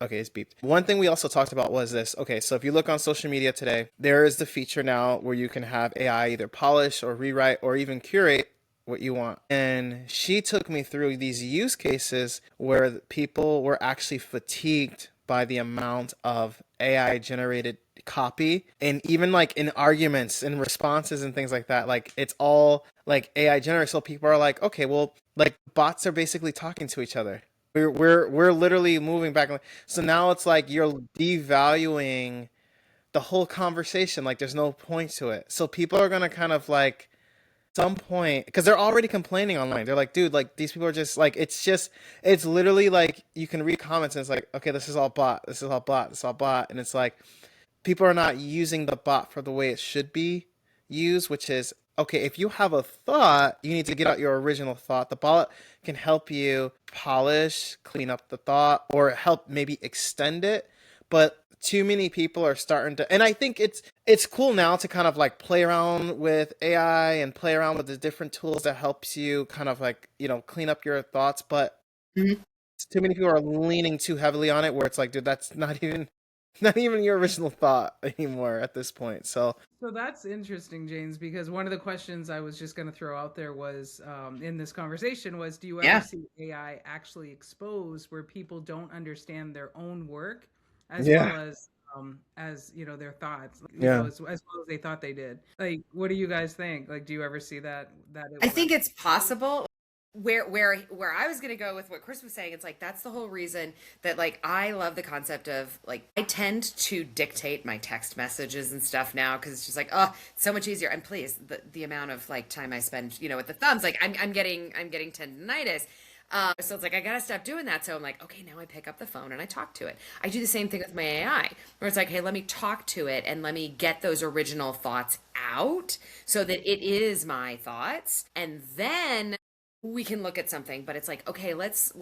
Okay, it's beeped. One thing we also talked about was this. Okay, so if you look on social media today, there is the feature now where you can have AI either polish or rewrite or even curate what you want. And she took me through these use cases where people were actually fatigued by the amount of AI generated copy, and even like in arguments and responses and things like that, like it's all like AI generated. So people are like, okay, well, like bots are basically talking to each other. We're literally moving back. So now it's like you're devaluing the whole conversation. Like there's no point to it. So people are gonna kind of like some point, because they're already complaining online. They're like, dude, like these people are just it's literally like you can read comments and it's like, okay, this is all bot, this is all bot, this is all bot, and it's like people are not using the bot for the way it should be used, which is okay, if you have a thought, you need to get out your original thought. The bot can help you polish, clean up the thought, or help maybe extend it. But too many people are starting to, and I think it's cool now to kind of like play around with AI and play around with the different tools that helps you kind of like, clean up your thoughts. But Mhm. too many people are leaning too heavily on it where it's like, dude, that's not even not even your original thought anymore at this point. So So that's interesting, James, because one of the questions I was just going to throw out there was in this conversation was, do you ever Yeah. see AI actually exposed where people don't understand their own work as yeah, well as their thoughts, yeah. as well as they thought they did? Like, what do you guys think? Like, do you ever see that it I will think actually it's possible. Where I was gonna go with what Chris was saying, it's like that's the whole reason that like I love the concept of like I tend to dictate my text messages and stuff now because it's just like oh it's so much easier. And please the amount of like time I spend with the thumbs like I'm getting tendonitis. So it's like I gotta stop doing that. So I'm like, okay, now I pick up the phone and I talk to it. I do the same thing with my AI, where it's like, hey, let me talk to it and let me get those original thoughts out so that it is my thoughts, and then we can look at something. But it's like, okay, let's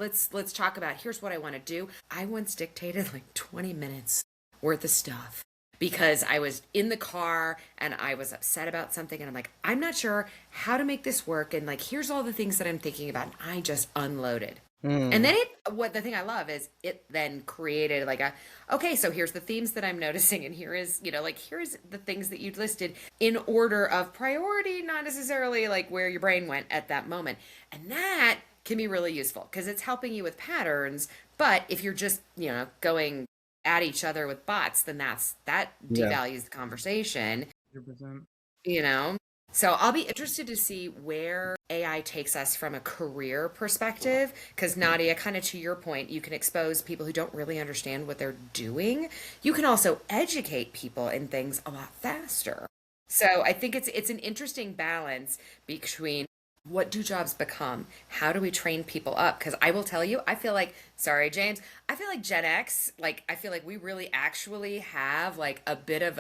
talk about here's what I want to do. I once dictated like 20 minutes worth of stuff because I was in the car and I was upset about something and I'm like, I'm not sure how to make this work and like here's all the things that I'm thinking about and I just unloaded. And Hmm. then what the thing I love is it then created like okay, so here's the themes that I'm noticing, and here is, like here's the things that you listed in order of priority, not necessarily like where your brain went at that moment. And that can be really useful because it's helping you with patterns. But if you're just, going at each other with bots, then that Yeah. devalues the conversation, 100%? you know? So I'll be interested to see where AI takes us from a career perspective. Because, Nadia, kind of to your point, you can expose people who don't really understand what they're doing. You can also educate people in things a lot faster. So I think it's an interesting balance between what do jobs become? How do we train people up? Because I will tell you, I feel like, sorry, James, I feel like Gen X, like, I feel like we really actually have like a bit of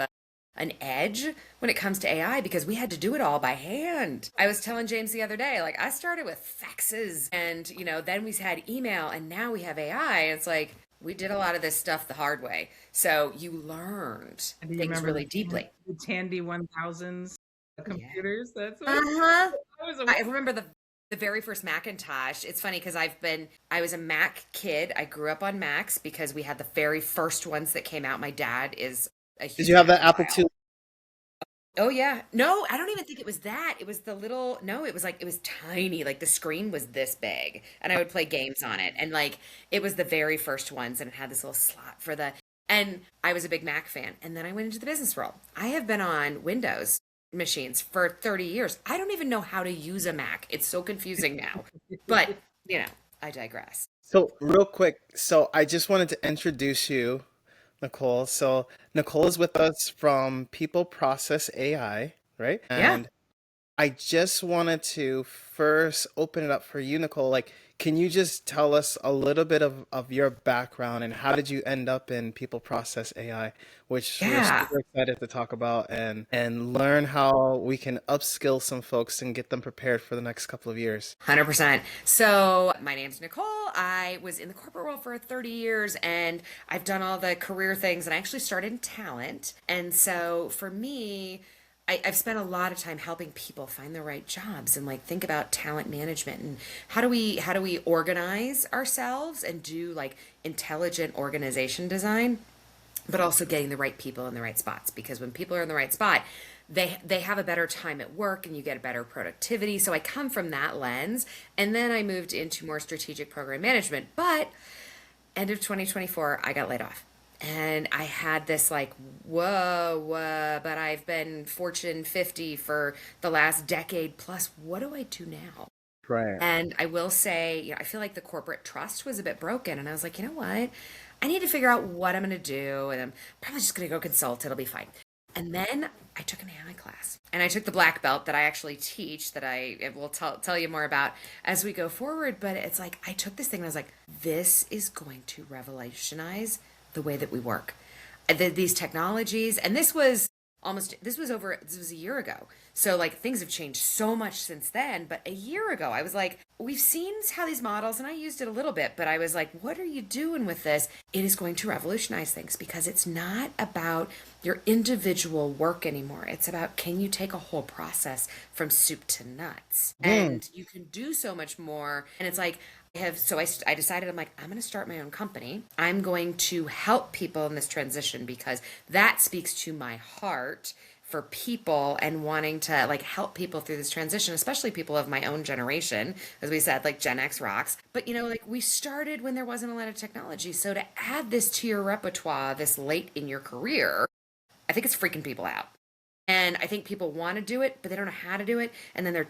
an edge when it comes to AI because we had to do it all by hand. I was telling James the other day, like I started with faxes and, then we had email and now we have AI. It's like we did a lot of this stuff the hard way. So you learned And do you things remember really deeply. the Tandy 1000s Yeah. computers? That's what Uh-huh. I was I remember the very first Macintosh. It's funny because I was a Mac kid. I grew up on Macs because we had the very first ones that came out. My dad is a Did you huge have that Apple Macophile. II? Oh yeah. No, I don't even think it was that. It was the little, no, it was like it was tiny. Like the screen was this big and I would play games on it. And like it was the very first ones and it had this little slot for the and I was a big Mac fan. And then I went into the business world. I have been on Windows machines for 30 years. I don't even know how to use a Mac. It's so confusing now. But, I digress. So real quick, so I just wanted to introduce you, Nicole. So Nicole is with us from People Process AI, right? Yeah. And I just wanted to first open it up for you, Nicole. Like, can you just tell us a little bit of your background and how did you end up in People Process AI, which we're Yeah. super excited to talk about and learn how we can upskill some folks and get them prepared for the next couple of years. 100%. So, my name's Nicole. I was in the corporate world for 30 years and I've done all the career things and I actually started in talent. And so, for me, I've spent a lot of time helping people find the right jobs and like think about talent management and how do we organize ourselves and do like intelligent organization design, but also getting the right people in the right spots, because when people are in the right spot, they have a better time at work and you get a better productivity. So I come from that lens, and then I moved into more strategic program management. But end of 2024, I got laid off. And I had this like, whoa, but I've been Fortune 50 for the last decade plus. What do I do now? Right. And I will say, I feel like the corporate trust was a bit broken. And I was like, you know what? I need to figure out what I'm going to do. And I'm probably just going to go consult. It'll be fine. And then I took an AI class, and I took the black belt that I actually teach, that I will tell you more about as we go forward. But it's like, I took this thing and I was like, this is going to revolutionize the way that we work. These technologies, and this was a year ago. So like things have changed so much since then. But a year ago, I was like, we've seen how these models, and I used it a little bit, but I was like, what are you doing with this? It is going to revolutionize things, because it's not about your individual work anymore. It's about, can you take a whole process from soup to nuts? And you can do so much more. And it's like, I decided, I'm like, I'm going to start my own company. I'm going to help people in this transition, because that speaks to my heart for people and wanting to like help people through this transition, especially people of my own generation. As we said, like Gen X rocks. But like we started when there wasn't a lot of technology. So to add this to your repertoire this late in your career, I think it's freaking people out. And I think people want to do it, but they don't know how to do it. And then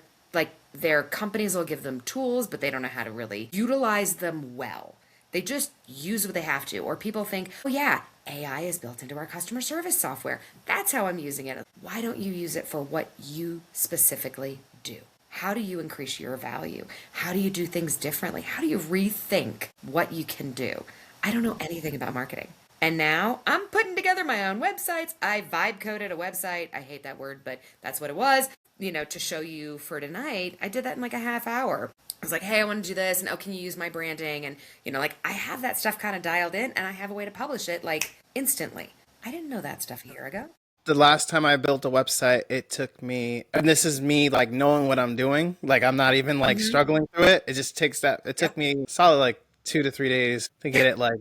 their companies will give them tools, but they don't know how to really utilize them well. They just use what they have to. Or people think, oh yeah, AI is built into our customer service software. That's how I'm using it. Why don't you use it for what you specifically do? How do you increase your value? How do you do things differently? How do you rethink what you can do? I don't know anything about marketing. And now I'm putting together my own websites. I vibe coded a website. I hate that word, but that's what it was. To show you for tonight. I did that in like a half hour. I was like, hey, I want to do this. And can you use my branding? And, like I have that stuff kind of dialed in, and I have a way to publish it like instantly. I didn't know that stuff a year ago. The last time I built a website, it took me, and this is me like knowing what I'm doing. Like I'm not even like struggling through it. It just takes that. It took Yep. me solid like 2 to 3 days to get it like.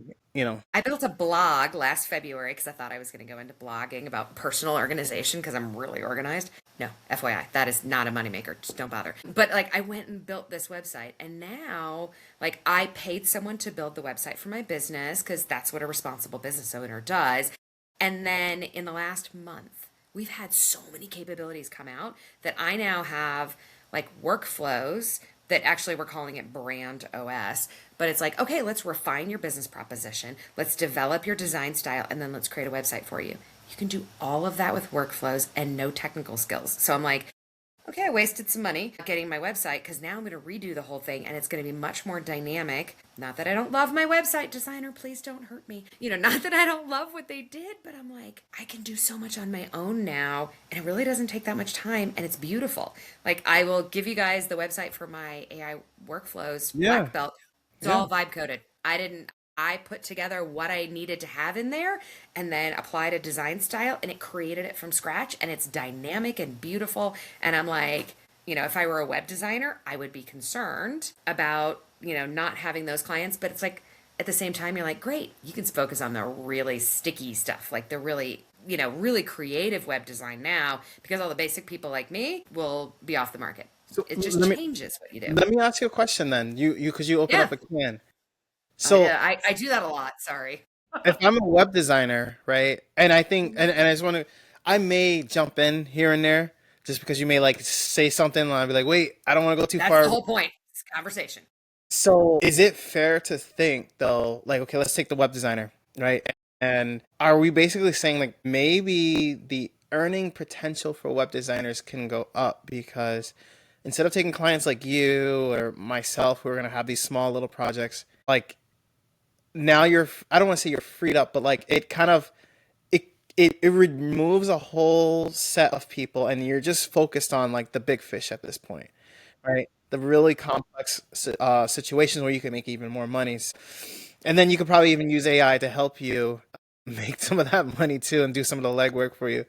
I built a blog last February because I thought I was going to go into blogging about personal organization because I'm really organized. No, FYI, that is not a moneymaker. Just don't bother. But like I went and built this website, and now like I paid someone to build the website for my business because that's what a responsible business owner does. And then in the last month, we've had so many capabilities come out that I now have like workflows that actually we're calling it Brand OS. But it's like, okay, let's refine your business proposition. Let's develop your design style, and then let's create a website for you. You can do all of that with workflows and no technical skills. So I'm like, okay, I wasted some money getting my website because now I'm going to redo the whole thing, and it's going to be much more dynamic. Not that I don't love my website designer, please don't hurt me. Not that I don't love what they did, but I'm like, I can do so much on my own now, and it really doesn't take that much time, and it's beautiful. Like I will give you guys the website for my AI workflows Yeah. black belt. It's Yeah. all vibe coded. I put together what I needed to have in there and then applied a design style, and it created it from scratch, and it's dynamic and beautiful. And I'm like, if I were a web designer, I would be concerned about, not having those clients. But it's like, at the same time, you're like, great, you can focus on the really sticky stuff, like the really, really creative web design now, because all the basic people like me will be off the market. So It just changes what you do. let me ask you a question then. Because you open Yeah, up a can. So I do that a lot. Sorry. if I'm a web designer, right? And I think, and I just want to, I may jump in here and there just because you may like say something, and I'll be like, wait, I don't want to go too That's far. the whole point. It's conversation. So is it fair to think though, like, okay, let's take the web designer, right? And are we basically saying like maybe the earning potential for web designers can go up because instead of taking clients like you or myself who are going to have these small little projects, like now I don't want to say you're freed up, but like it kind of it removes a whole set of people, and you're just focused on like the big fish at this point, right? The really complex situations where you can make even more money, and then you could probably even use AI to help you make some of that money too and do some of the legwork for you.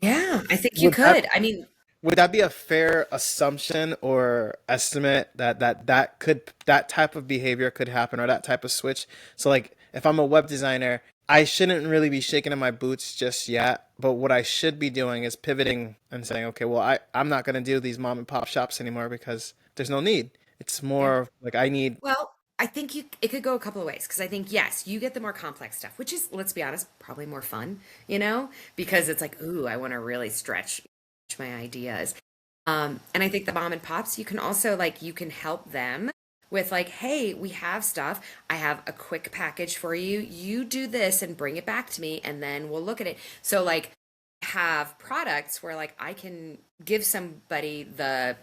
Yeah, I think you Would that could. I mean, would that be a fair assumption or estimate that that type of behavior could happen or that type of switch? So like if I'm a web designer, I shouldn't really be shaking in my boots just yet, but what I should be doing is pivoting and saying, okay, well I'm not gonna do these mom and pop shops anymore because there's no need. It's yeah. more of like I need. Well, I think it could go a couple of ways because I think yes, you get the more complex stuff, which is, let's be honest, probably more fun, because it's like, ooh, I want to really stretch my ideas. And I think the mom and pops, you can also like you can help them with like, hey, we have stuff. I have a quick package for you. You do this and bring it back to me, and then we'll look at it. So like have products where like I can give somebody the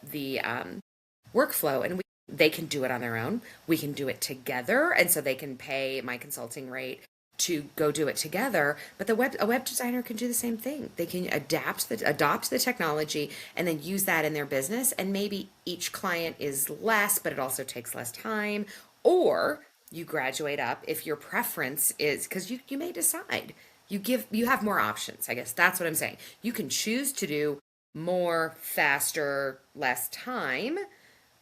workflow and they can do it on their own. We can do it together. And so they can pay my consulting rate to go do it together. But a web designer can do the same thing. They can adopt the technology and then use that in their business. And maybe each client is less, but it also takes less time. Or you graduate up if your preference is because you may decide. You have more options. I guess that's what I'm saying. You can choose to do more faster, less time,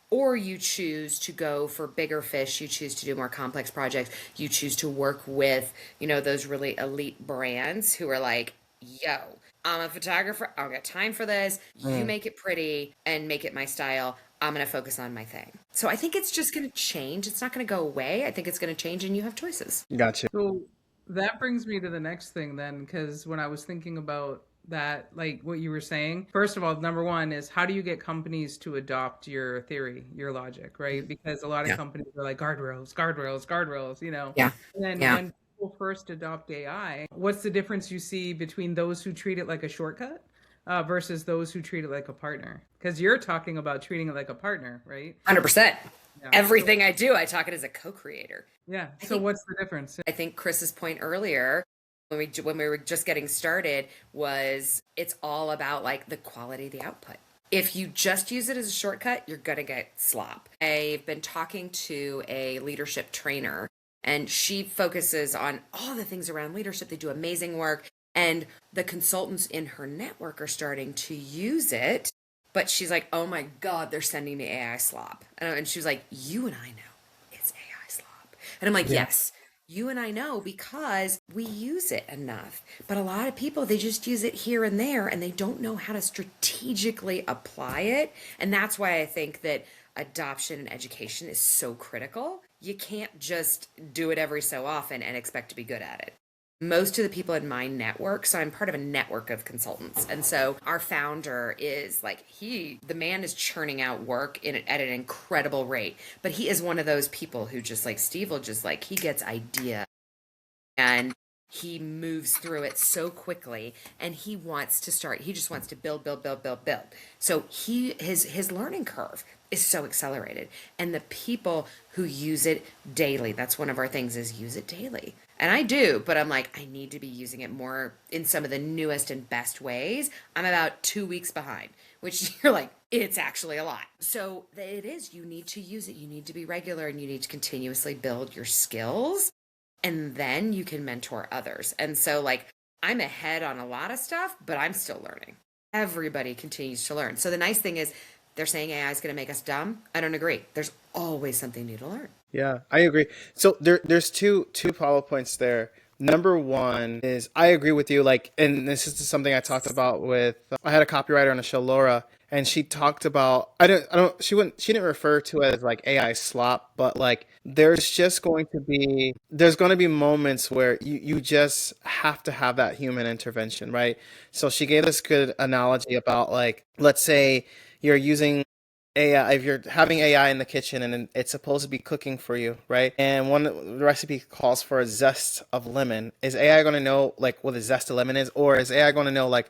or you choose to go for bigger fish, you choose to do more complex projects, you choose to work with those really elite brands who are like, yo, I'm a photographer, I don't got time for this, you Mm, make it pretty and make it my style, I'm going to focus on my thing. So I think it's just going to change, it's not going to go away, I think it's going to change and you have choices. gotcha. So that brings me to the next thing then, because when I was thinking about that, like what you were saying, first of all, number one is how do you get companies to adopt your theory, your logic, right? Because a lot of Yeah. companies are like guardrails, guardrails, guardrails, Yeah. And then Yeah. when people first adopt AI, what's the difference you see between those who treat it like a shortcut versus those who treat it like a partner? Because you're talking about treating it like a partner, right? 100%. Yeah. So Everything I do, I talk it as a co-creator. yeah. I So think what's the difference? I think Chris's point earlier when we were just getting started was it's all about like the quality of the output. If you just use it as a shortcut, you're going to get slop. I've been talking to a leadership trainer and she focuses on all the things around leadership. They do amazing work and the consultants in her network are starting to use it. But she's like, oh my God, they're sending me AI slop. And she was like, you and I know it's AI slop. And I'm like, Yeah. yes, you and I know because we use it enough. But a lot of people, they just use it here and there and they don't know how to strategically apply it. And that's why I think that adoption and education is so critical. You can't just do it every so often and expect to be good at it. Most of the people in my network, so I'm part of a network of consultants, and so our founder is like the man is churning out work at an incredible rate, but he is one of those people who just like Steve will just like he gets idea and he moves through it so quickly and he just wants to build. So his learning curve is so accelerated and the people who use it daily, that's one of our things is use it daily. And I do, but I'm like I need to be using it more in some of the newest and best ways. I'm about 2 weeks behind, which you're like it's actually a lot. So it is, you need to use it, you need to be regular and you need to continuously build your skills and then you can mentor others. And so, like, I'm ahead on a lot of stuff, but I'm still learning. Everybody continues to learn. So, the nice thing is, they're saying AI is going to make us dumb. I don't agree. There's always something new to learn. Yeah, I agree. So there's two follow points there. Number one is I agree with you. Like, and this is something I talked about with. I had a copywriter on the show, Laura, and she talked about. I don't. She didn't refer to it as like AI slop, but like there's going to be moments where you just have to have that human intervention, right? So she gave this good analogy about like, let's say you're using AI, if you're having AI in the kitchen and it's supposed to be cooking for you, right? And the recipe calls for a zest of lemon. Is AI going to know like what a zest of lemon is, or is AI going to know like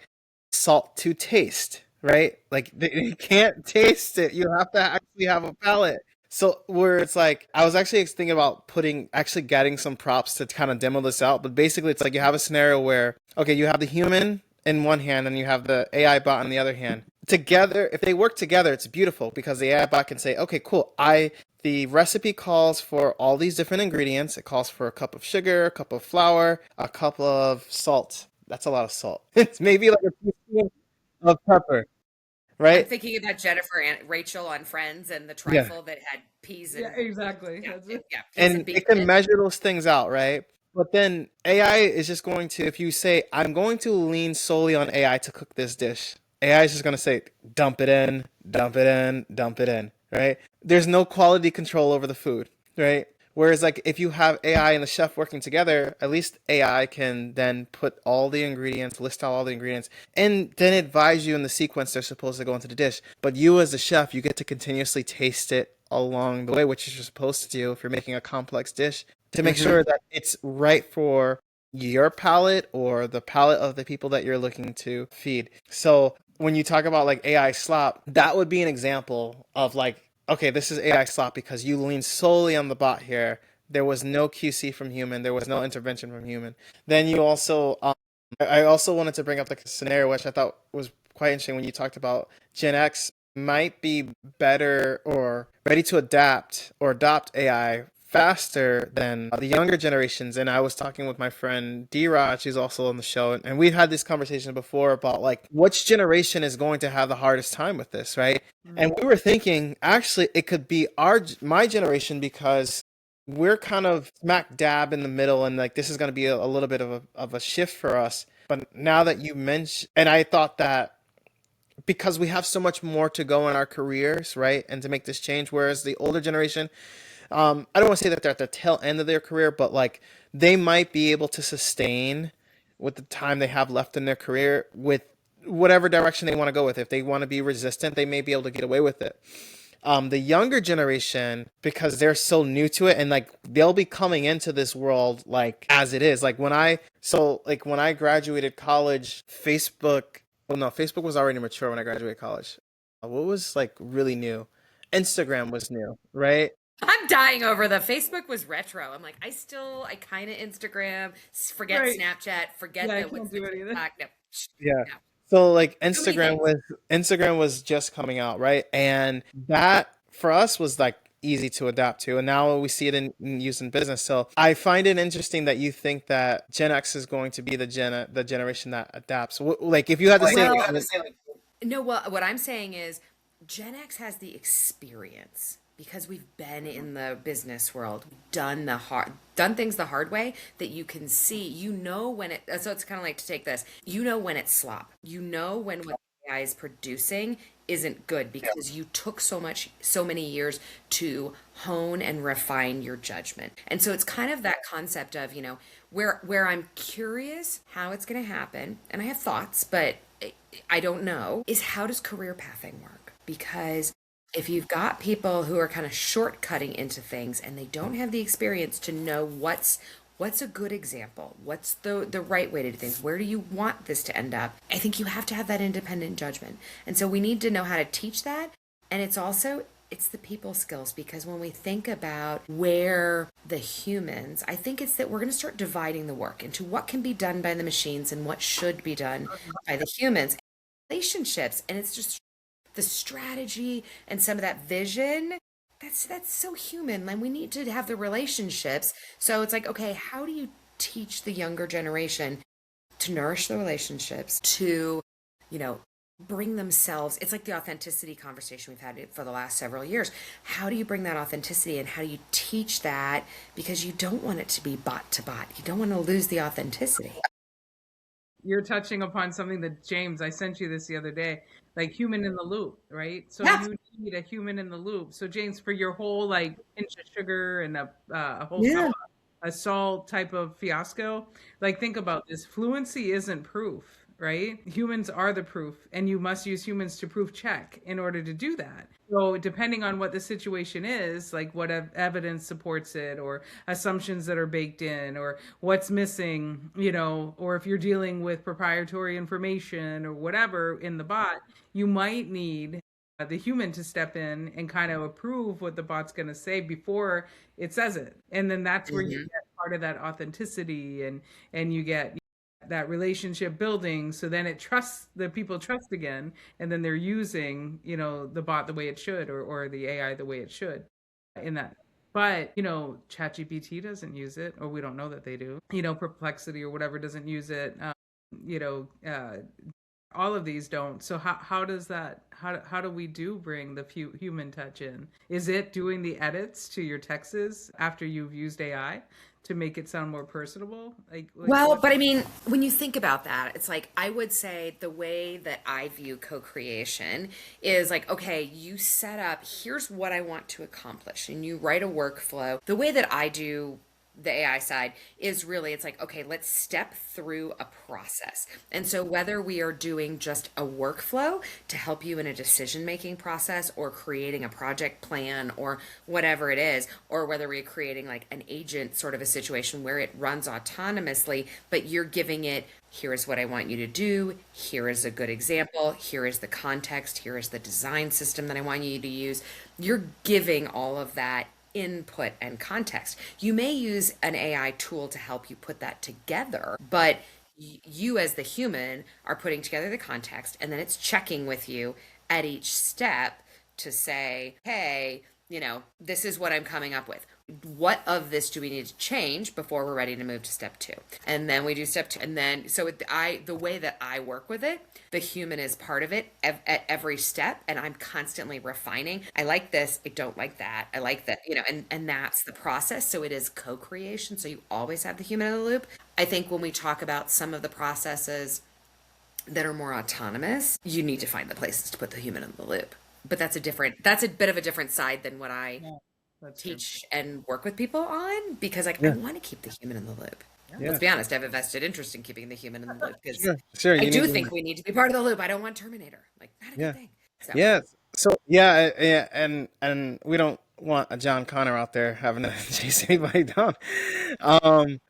salt to taste, right? Like they can't taste it. You have to actually have a palate. So where it's like I was actually thinking about actually getting some props to kind of demo this out, but basically it's like you have a scenario where okay, you have the human in one hand and you have the AI bot in the other hand. Together, if they work together, it's beautiful because the AI bot can say, okay, cool. The recipe calls for all these different ingredients. It calls for a cup of sugar, a cup of flour, a cup of salt. That's a lot of salt. It's maybe like a thinking of pepper, I'm right? thinking about Jennifer and Rachel on Friends and the Yeah. trifle that had peas Yeah, and exactly. yeah, That's it. yeah, peas and And beef it can in it. measure those things out, right? But then AI is just going to, if you say, I'm going to lean solely on AI to cook this dish, AI is just going to say, dump it in, dump it in, dump it in, right? There's no quality control over the food, right? Whereas, like, if you have AI and the chef working together, at least AI can then put all the ingredients, list out all the ingredients, and then advise you in the sequence they're supposed to go into the dish. But you, as the chef, you get to continuously taste it along the way, which you're supposed to do if you're making a complex dish, to make Mm-hmm. sure that it's right for your palate or the palate of the people that you're looking to feed. So when you talk about like AI slop, that would be an example of like, okay, this is AI slop because you lean solely on the bot here. There was no QC from human. There was no intervention from human. Then you also, I also wanted to bring up like a scenario which I thought was quite interesting when you talked about Gen X might be better or ready to adapt or adopt AI faster than the younger generations. And I was talking with my friend D-Rod, she's also on the show, and we've had this conversation before about like which generation is going to have the hardest time with this, right? Mm. And we were thinking actually it could be my generation because we're kind of smack dab in the middle, and like this is going to be a little bit of a shift for us. But now that you mentioned, and I thought that because we have so much more to go in our careers, right? And to make this change, whereas the older generation, I don't want to say that they're at the tail end of their career, but like they might be able to sustain with the time they have left in their career with whatever direction they want to go with. If they want to be resistant, they may be able to get away with it. The younger generation, because they're so new to it and like they'll be coming into this world like as it is. Like when I graduated college, well, no, Facebook was already mature when I graduated college. What was like really new? Instagram was new, right? I'm dying over the Facebook was retro. I'm like, I kind of Instagram, forget Right. Snapchat, forget Yeah, I the what's can't the do it either. TikTok. No, Yeah. no, So like too many things. Instagram was just coming out, right? And that for us was like easy to adapt to, and now we see it in use in business. So I find it interesting that you think that Gen X is going to be the generation that adapts. Like if you had to say Well, like, no, well, what I'm saying is Gen X has the experience because we've been in the business world, done things the hard way that you can see, when so it's kind of like to take this, when it's slop, when what AI is producing isn't good because you took so many years to hone and refine your judgment. And so it's kind of that concept of, where I'm curious how it's going to happen and I have thoughts, but I don't know, is how does career pathing work? Because if you've got people who are kind of shortcutting into things and they don't have the experience to know what's a good example, what's the right way to do things, where do you want this to end up, I think you have to have that independent judgment. And so we need to know how to teach that. And it's the people skills, because when we think about where the humans, I think it's that we're going to start dividing the work into what can be done by the machines and what should be done by the humans. Relationships, and it's just the strategy and some of that vision, that's so human, and we need to have the relationships. So it's like, okay, how do you teach the younger generation to nourish the relationships, to you know bring themselves, it's like the authenticity conversation we've had for the last several years. How do you bring that authenticity and how do you teach that, because you don't want it to be bot to bot, you don't want to lose the authenticity. You're touching upon something that, James, I sent you this the other day, like human in the loop, right? So Yeah. you need a human in the loop. So James, for your whole like pinch of sugar and a whole cup Yeah. of a salt type of fiasco, like think about this. Fluency isn't proof, right? Humans are the proof, and you must use humans to proof check in order to do that. So depending on what the situation is, like what evidence supports it, or assumptions that are baked in, or what's missing, or if you're dealing with proprietary information or whatever in the bot, you might need the human to step in and kind of approve what the bot's going to say before it says it. And then that's where you Hmm. get part of that authenticity, and you get that relationship building, so then the people trust again, and then they're using the bot the way it should, or the AI the way it should in that. But ChatGPT doesn't use it, or we don't know that they do. Perplexity or whatever doesn't use it. you know uh, All of these don't. So how does that, how do we do bring the human touch in? Is it doing the edits to your texts after you've used AI to make it sound more personable? Like Well, what? but I mean, when you think about that, it's like I would say the way that I view co-creation is like, okay, you set up, here's what I want to accomplish, and you write a workflow. The way that I do the AI side is really, it's like, okay, let's step through a process. And so whether we are doing just a workflow to help you in a decision making process or creating a project plan or whatever it is, or whether we're creating like an agent sort of a situation where it runs autonomously, but you're giving it, here is what I want you to do. Here is a good example. Here is the context. Here is the design system that I want you to use. You're giving all of that input and context. You may use an AI tool to help you put that together, but you as the human are putting together the context, and then it's checking with you at each step to say, hey, this is what I'm coming up with. What of this do we need to change before we're ready to move to step 2? And then we do step 2. And then, so the way that I work with it, the human is part of it at every step. And I'm constantly refining. I like this. I don't like that. I like that, and that's the process. So it is co-creation. So you always have the human in the loop. I think when we talk about some of the processes that are more autonomous, you need to find the places to put the human in the loop. But that's a bit of a different side than what I teach and work with people on, because I want to keep the human in the loop. Yeah. Let's be honest, I have a vested interest in keeping the human in the loop because Sure, I do think we need to be part of the loop. I don't want Terminator. Like, not a good thing. So. Yeah. So yeah, and we don't want a John Connor out there having to chase anybody down.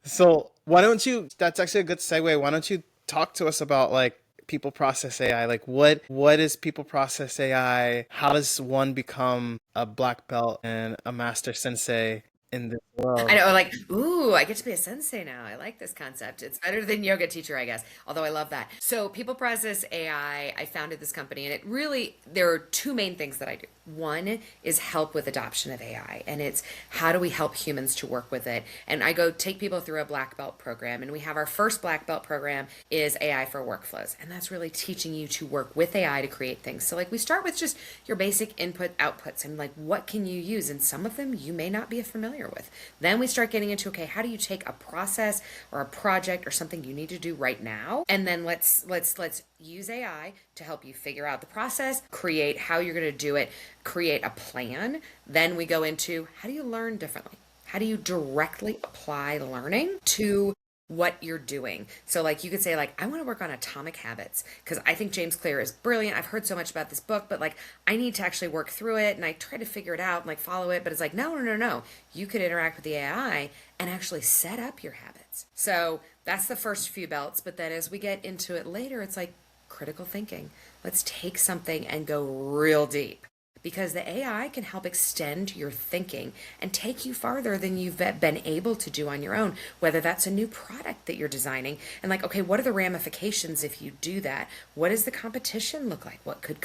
So why don't you? That's actually a good segue. Why don't you talk to us about like people process AI? Like what is people process AI? How does one become a black belt and a master sensei in this world? I know, like, ooh, I get to be a sensei now. I like this concept. It's better than yoga teacher, I guess. Although I love that. So People Process AI, I founded this company, and there are two main things that I do. One is help with adoption of AI, and it's how do we help humans to work with it? And I go take people through a black belt program, and we have our first black belt program is AI for workflows, and that's really teaching you to work with AI to create things. So like we start with just your basic input outputs, and like what can you use, and some of them you may not be familiar with. Then we start getting into, okay, how do you take a process or a project or something you need to do right now, and then let's use AI to help you figure out the process, create how you're going to do it, create a plan. Then we go into how do you learn differently? How do you directly apply learning to what you're doing? So like you could say like, I want to work on atomic habits because I think James Clear is brilliant. I've heard so much about this book, but like I need to actually work through it, and I try to figure it out and like follow it, but it's like, no. You could interact with the AI and actually set up your habits. So that's the first few belts. But then as we get into it later, it's like critical thinking. Let's take something and go real deep, because the AI can help extend your thinking and take you farther than you've been able to do on your own, whether that's a new product that you're designing. And like, okay, what are the ramifications if you do that? What does the competition look like? What could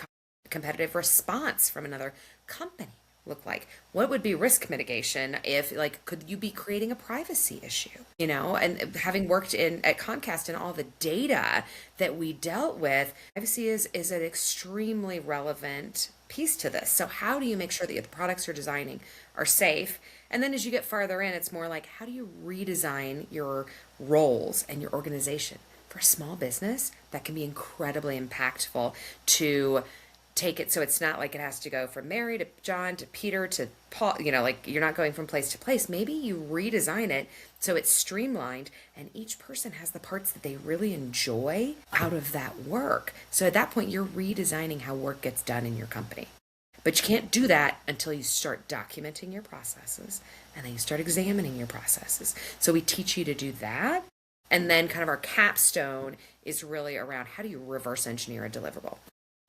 competitive response from another company look like? What would be risk mitigation if like, could you be creating a privacy issue? And having worked at Comcast and all the data that we dealt with, privacy is an extremely relevant piece to this. So how do you make sure that the products you're designing are safe? And then as you get farther in, it's more like, how do you redesign your roles and your organization? For a small business, that can be incredibly impactful to take it so it's not like it has to go from Mary to John to Peter to Paul, like you're not going from place to place. Maybe you redesign it so it's streamlined and each person has the parts that they really enjoy out of that work. So at that point, you're redesigning how work gets done in your company. But you can't do that until you start documenting your processes and then you start examining your processes. So we teach you to do that. And then kind of our capstone is really around how do you reverse engineer a deliverable?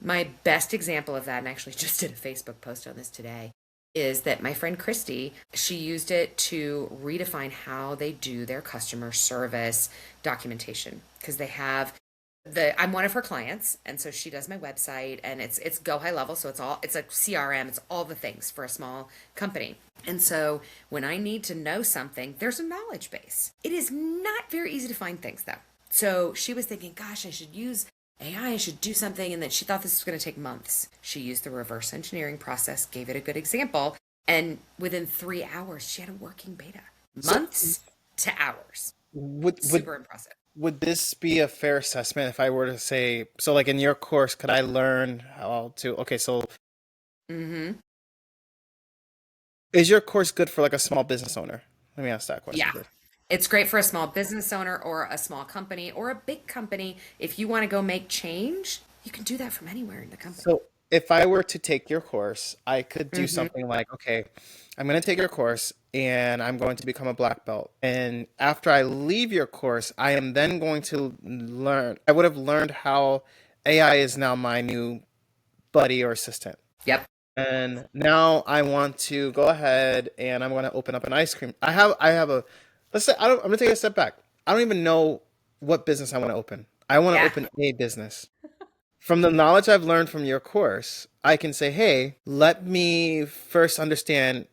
My best example of that, and I actually just did a Facebook post on this today, is that my friend Christy, she used it to redefine how they do their customer service documentation, because they have I'm one of her clients, and so she does my website, and it's go high level, so it's a CRM, it's all the things for a small company. And so when I need to know something, there's a knowledge base. It is not very easy to find things though. So she was thinking, gosh, I should use AI should do something, and that she thought this was going to take months. She used the reverse engineering process, gave it a good example, and within 3 hours, she had a working beta. So Months to hours. would would Super impressive. would this be a fair assessment if I were to say, so like in your course, could I learn how to, okay, so Mm-hmm. is your course good for like a small business owner? Let me ask that question Yeah. first. It's great for a small business owner or a small company or a big company. If you want to go make change, you can do that from anywhere in the company. So if I were to take your course, I could do Mm-hmm. something like, okay, I'm going to take your course and I'm going to become a black belt. And after I leave your course, I am then going to learn, I would have learned how AI is now my new buddy or assistant. Yep. And now I want to go ahead and I'm going to open up an ice cream. I have a, let's say, I'm going to take a step back. I don't even know what business I want to open. I want to Yeah. open a business. From the knowledge I've learned from your course, I can say, hey, let me first understand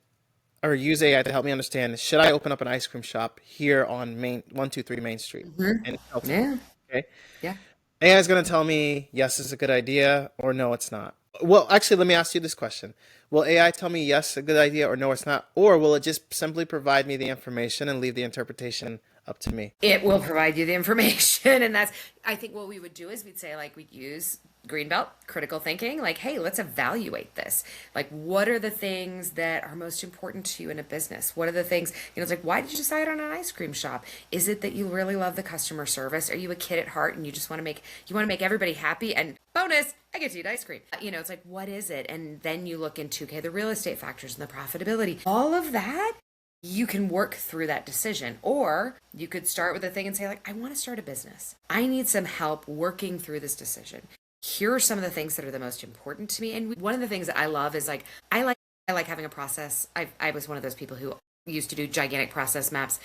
or use AI to help me understand, should I open up an ice cream shop here on Main 123 Main Street in Mm-hmm. Shelton? Yeah. Okay. Yeah. AI is going to tell me, yes, it's a good idea, or no, it's not. Well, actually, let me ask you this question. Will AI tell me, yes, a good idea, or no, it's not? Or will it just simply provide me the information and leave the interpretation up to me? It will provide you the information. And that's, I think what we would do is we'd say, like, we'd use Greenbelt critical thinking, like, hey, let's evaluate this. Like, what are the things that are most important to you in a business? What are the things, it's like, why did you decide on an ice cream shop? Is it that you really love the customer service? Are you a kid at heart and you want to make everybody happy? And bonus, I get to eat ice cream. It's like, what is it? And then you look into, okay, the real estate factors and the profitability, all of that. You can work through that decision, or you could start with a thing and say, like, I want to start a business. I need some help working through this decision. Here are some of the things that are the most important to me. And one of the things that I love is, like, I like having a process. I was one of those people who used to do gigantic process maps.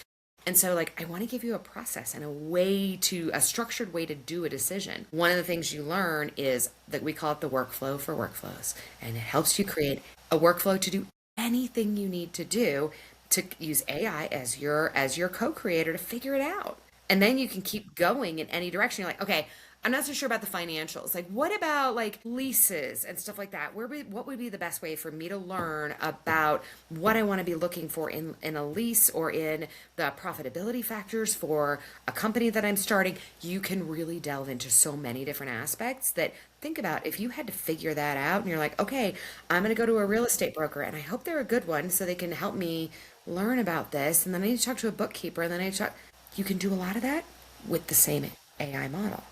And so, like, I want to give you a process and a structured way to do a decision. One of the things you learn is that we call it the workflow for workflows. And it helps you create a workflow to do anything you need to do, to use AI as your co-creator to figure it out. And then you can keep going in any direction. You're like, okay, I'm not so sure about the financials. Like, what about, like, leases and stuff like that? What would be the best way for me to learn about what I want to be looking for in a lease, or in the profitability factors for a company that I'm starting? You can really delve into so many different aspects that, think about if you had to figure that out and you're like, okay, I'm going to go to a real estate broker and I hope they're a good one so they can help me learn about this. And then I need to talk to a bookkeeper, and then I need to talk. You can do a lot of that with the same AI model,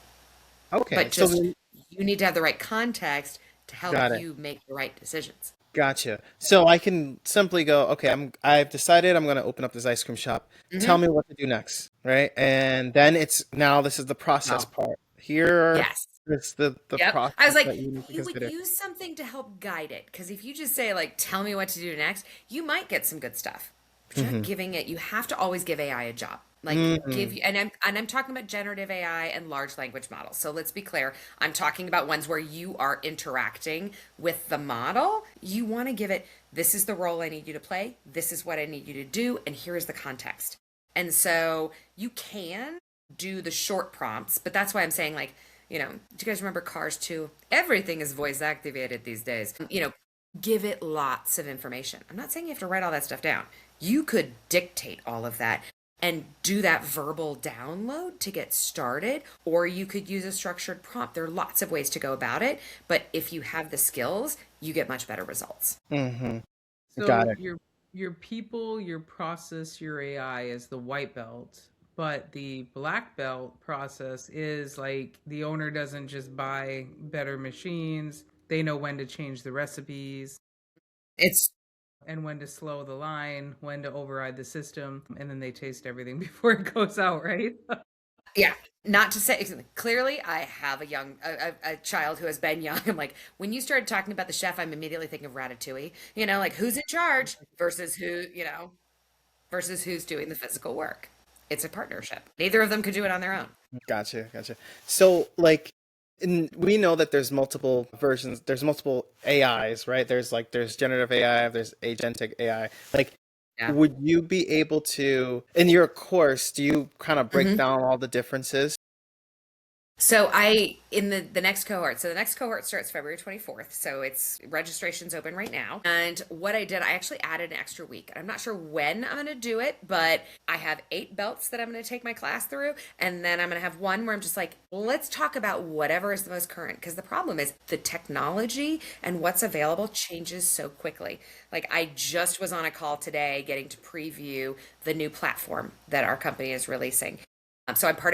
Okay, but so just then, you need to have the right context to help got it. you make the right decisions. Gotcha. So I can simply go, okay, I've decided I'm going to open up this ice cream shop. Tell Mm-hmm. me what to do next, right? And then it's now this is the process Wow. part. Here Yes. is the Yep. I was process like, that you need to you would consider. use something to help guide it. Because if you just say, like, tell me what to do next, you might get some good stuff. But you're not Hmm. giving it, you have to always give AI a job. Like, Hmm. and I'm talking about generative AI and large language models. So let's be clear. I'm talking about ones where you are interacting with the model. You want to give it, this is the role I need you to play, this is what I need you to do, and here is the context. And so you can do the short prompts, but that's why I'm saying, like, do you guys remember Cars 2? Everything is voice activated these days. Give it lots of information. I'm not saying you have to write all that stuff down. You could dictate all of that and do that verbal download to get started, or you could use a structured prompt. There are lots of ways to go about it, but if you have the skills, you get much better results. Hmm. Got So it. your people, your process, your AI is the white belt, but the black belt process is like the owner doesn't just buy better machines. They know when to change the recipes It's and when to slow the line, when to override the system, and then they taste everything before it goes out, right? Yeah, not to say clearly. I have a child who has been young. I'm like, when you started talking about the chef, I'm immediately thinking of Ratatouille. Like, who's in charge versus versus who's doing the physical work. It's a partnership. Neither of them could do it on their own. Gotcha. Gotcha. So like we know that there's multiple versions, there's multiple AIs, right? There's generative AI, there's agentic AI. Like, Yeah. would you be able to, in your course, do you kind of break Hmm. down all the differences? So I in the next cohort. So the next cohort starts February 24th. So it's registration's open right now. And what I did, I actually added an extra week. I'm not sure when I'm going to do it, but I have 8 belts that I'm going to take my class through, and then I'm going to have one where I'm just like, let's talk about whatever is the most current, because the problem is the technology and what's available changes so quickly. Like I just was on a call today getting to preview the new platform that our company is releasing. So I'm a part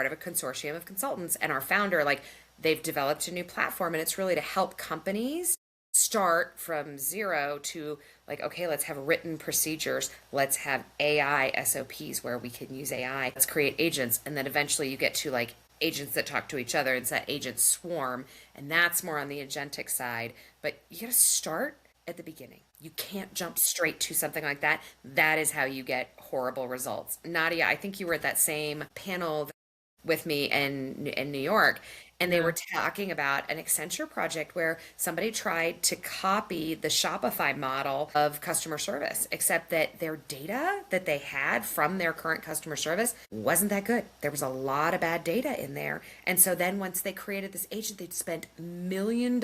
of a consortium of consultants, and our founder, like, they've developed a new platform, and it's really to help companies start from zero to like, okay, let's have written procedures, let's have AI SOPs where we can use AI, let's create agents, and then eventually you get to like agents that talk to each other. It's that agent swarm, and that's more on the agentic side. But you got to start at the beginning. You can't jump straight to something like that. That is how you get horrible results. Nadia, I think you were at that same panel with me in New York, and they Yeah. were talking about an Accenture project where somebody tried to copy the Shopify model of customer service, except that their data that they had from their current customer service wasn't that good. There was a lot of bad data in there. And so then once they created this agent, they'd spent $1 million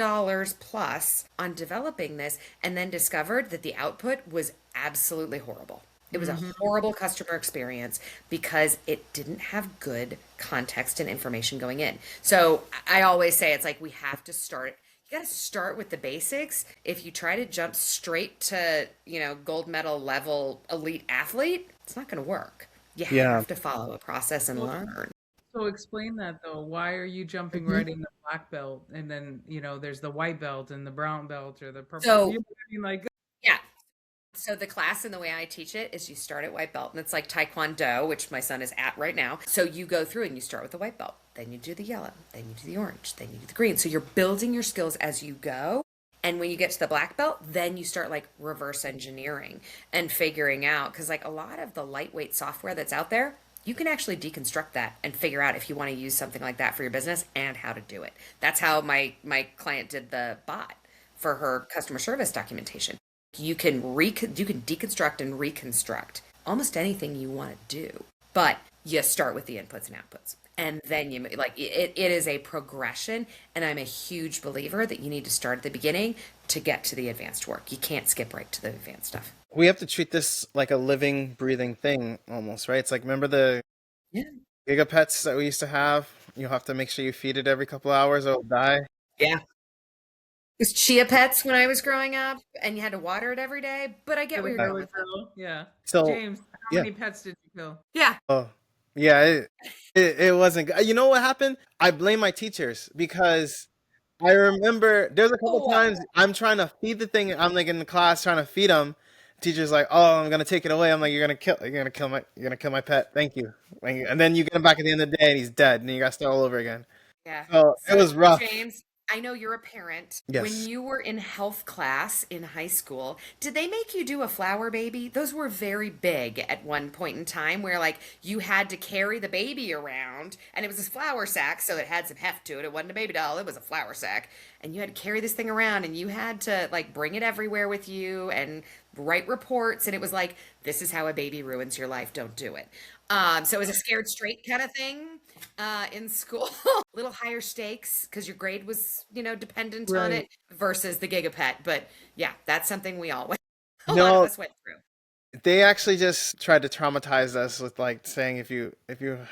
plus on developing this, and then discovered that the output was absolutely horrible. It was a Hmm. horrible customer experience because it didn't have good context and information going in. So I always say it's like we have to start. You got to start with the basics. If you try to jump straight to, gold medal level elite athlete, it's not going to work. You Yeah. have to follow a process and Well, learn. so explain that though. Why are you jumping Mhm. right in the black belt and then, there's the white belt and the brown belt or the purple? You So, know what I mean? Like, yeah. So the class and the way I teach it is you start at white belt, and it's like Taekwondo, which my son is at right now. So you go through and you start with the white belt, then you do the yellow, then you do the orange, then you do the green. So you're building your skills as you go. And when you get to the black belt, then you start like reverse engineering and figuring out, because like a lot of the lightweight software that's out there, you can actually deconstruct that and figure out if you want to use something like that for your business and how to do it. That's how my client did the bot for her customer service documentation. You can deconstruct and reconstruct almost anything you want to do, but you start with the inputs and outputs, and then it is a progression. And I'm a huge believer that you need to start at the beginning to get to the advanced work. You can't skip right to the advanced stuff. We have to treat this like a living, breathing thing almost, right? It's like, remember the Yeah. gigapets that we used to have? You have to make sure you feed it every couple hours or it'll die. Yeah. It was chia pets when I was growing up, and you had to water it every day, but I get for where the you're going Gila with it. Girl. Yeah. So, James, how yeah. many pets did you kill? Yeah. Oh, yeah. It wasn't good. You know what happened? I blame my teachers because I remember there's a couple Oh, times I'm trying to feed the thing. I'm like in the class trying to feed them. Teacher's like, "Oh, I'm gonna take it away." I'm like, you're gonna kill my pet. Thank you." And then you get him back at the end of the day, and he's dead, and you got to start all over again. yeah. So it So, was rough. James, I know you're a parent. When Yes. you were in health class in high school, did they make you do a flower baby? Those were very big at one point in time where like you had to carry the baby around, and it was a flower sack, so it had some heft to it. It wasn't a baby doll, it was a flower sack. And you had to carry this thing around, and you had to like bring it everywhere with you and write reports, and it was like, this is how a baby ruins your life. Don't do it. So it was a scared straight kind of thing in school. A little higher stakes because your grade was, dependent on Right. it versus the gigapet. But yeah, that's something we all went, a lot of No, us went through. they actually just tried to traumatize us with like saying if you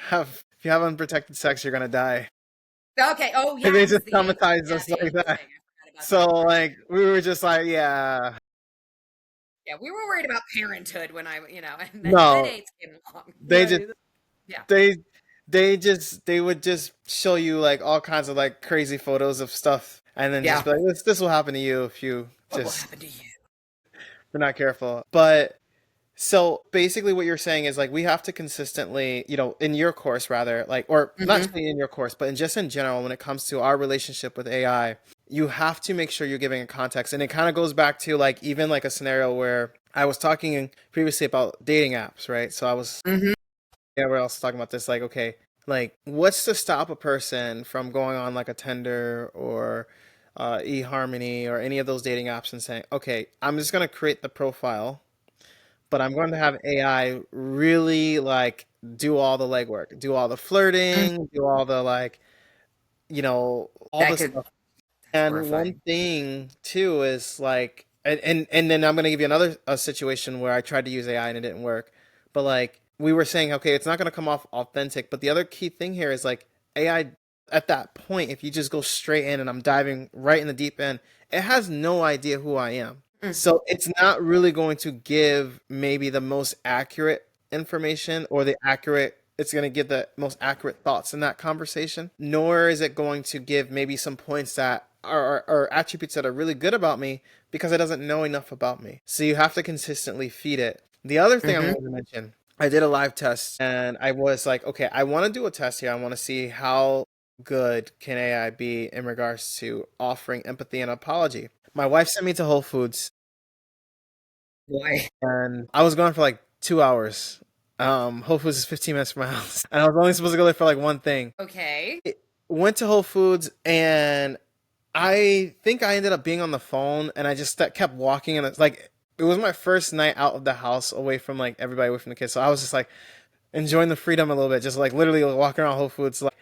have unprotected sex, you're gonna die. Okay. Oh And yeah, they it was just the AIDS. traumatized Yeah, us the like AIDS that. thing. I forgot about So that part. like we were just like, yeah, Yeah, we were worried about parenthood when and then no. AIDS came along. They just Right. Yeah. they they would just show you like all kinds of like crazy photos of stuff and then just Yeah. be like this will happen to you if you What will just happen to you? are not careful. But so basically what you're saying is like we have to consistently, in your course rather, like or not Hmm. just in your course, but just in general when it comes to our relationship with AI, you have to make sure you're giving a context. And it kind of goes back to like even like a scenario where I was talking previously about dating apps, right? So I was Hmm. yeah, we're also talking about this like okay, like what's to stop a person from going on like a Tinder or eHarmony or any of those dating apps and saying, okay, I'm just gonna create the profile, but I'm going to have AI really like do all the legwork, do all the Mm, flirting, do all the like, all that the could, stuff. that's And one horrifying. thing too is like, and then I'm gonna give you another a situation where I tried to use AI and it didn't work. But like we were saying, okay, it's not gonna come off authentic. But the other key thing here is like AI at that point, if you just go straight in and I'm diving right in the deep end, it has no idea who I am. Mm, So it's not really going to give maybe the most accurate information or it's going to give the most accurate thoughts in that conversation, nor is it going to give maybe some points that are attributes that are really good about me because it doesn't know enough about me. So you have to consistently feed it. The other thing I'm hmm going to mention, I did a live test and I was like, okay, I want to do a test here. I want to see how good can AI be in regards to offering empathy and apology. My wife sent me to Whole Foods Boy. and I was gone for like 2 hours. Whole Foods is 15 minutes from my house, and I was only supposed to go there for like one thing. Okay. Went to Whole Foods, and I think I ended up being on the phone, and I just kept walking, and it's like it was my first night out of the house, away from like everybody, away from the kids. So I was just like enjoying the freedom a little bit, just like literally walking around Whole Foods. Like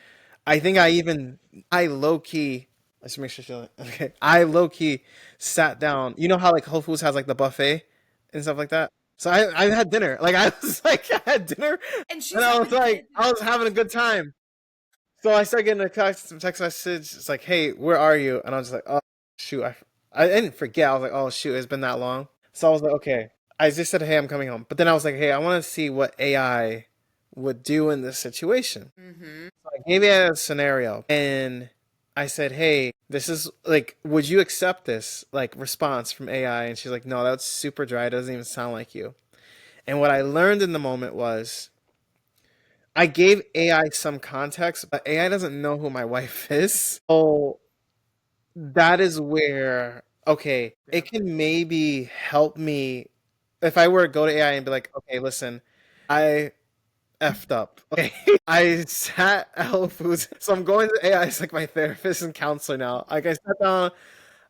I think I low key. Let's make sure she's okay. I low key sat down. You know how like Whole Foods has like the buffet and stuff like that. So I had dinner. Like I was like I had dinner, And and she's I was having like kids. I was having a good time. So I started getting a text message. It's like, "Hey, where are you?" And I was just like, "Oh shoot, I didn't forget." I was like, "Oh shoot, it's been that long." So I was like, "Okay." I just said, "Hey, I'm coming home." But then I was like, "Hey, I want to see what AI would do in this situation." Hmm So I gave it a scenario, and I said, "Hey, this is like, would you accept this like response from AI?" And she's like, "No, that's super dry. It doesn't even sound like you." And what I learned in the moment was I gave AI some context, but AI doesn't know who my wife is. So that is where, okay, Yeah. it can maybe help me if I were to go to AI and be like, okay, listen, I effed up. Okay. I sat at Whole Foods. So I'm going to AI as like my therapist and counselor now. Like I sat down,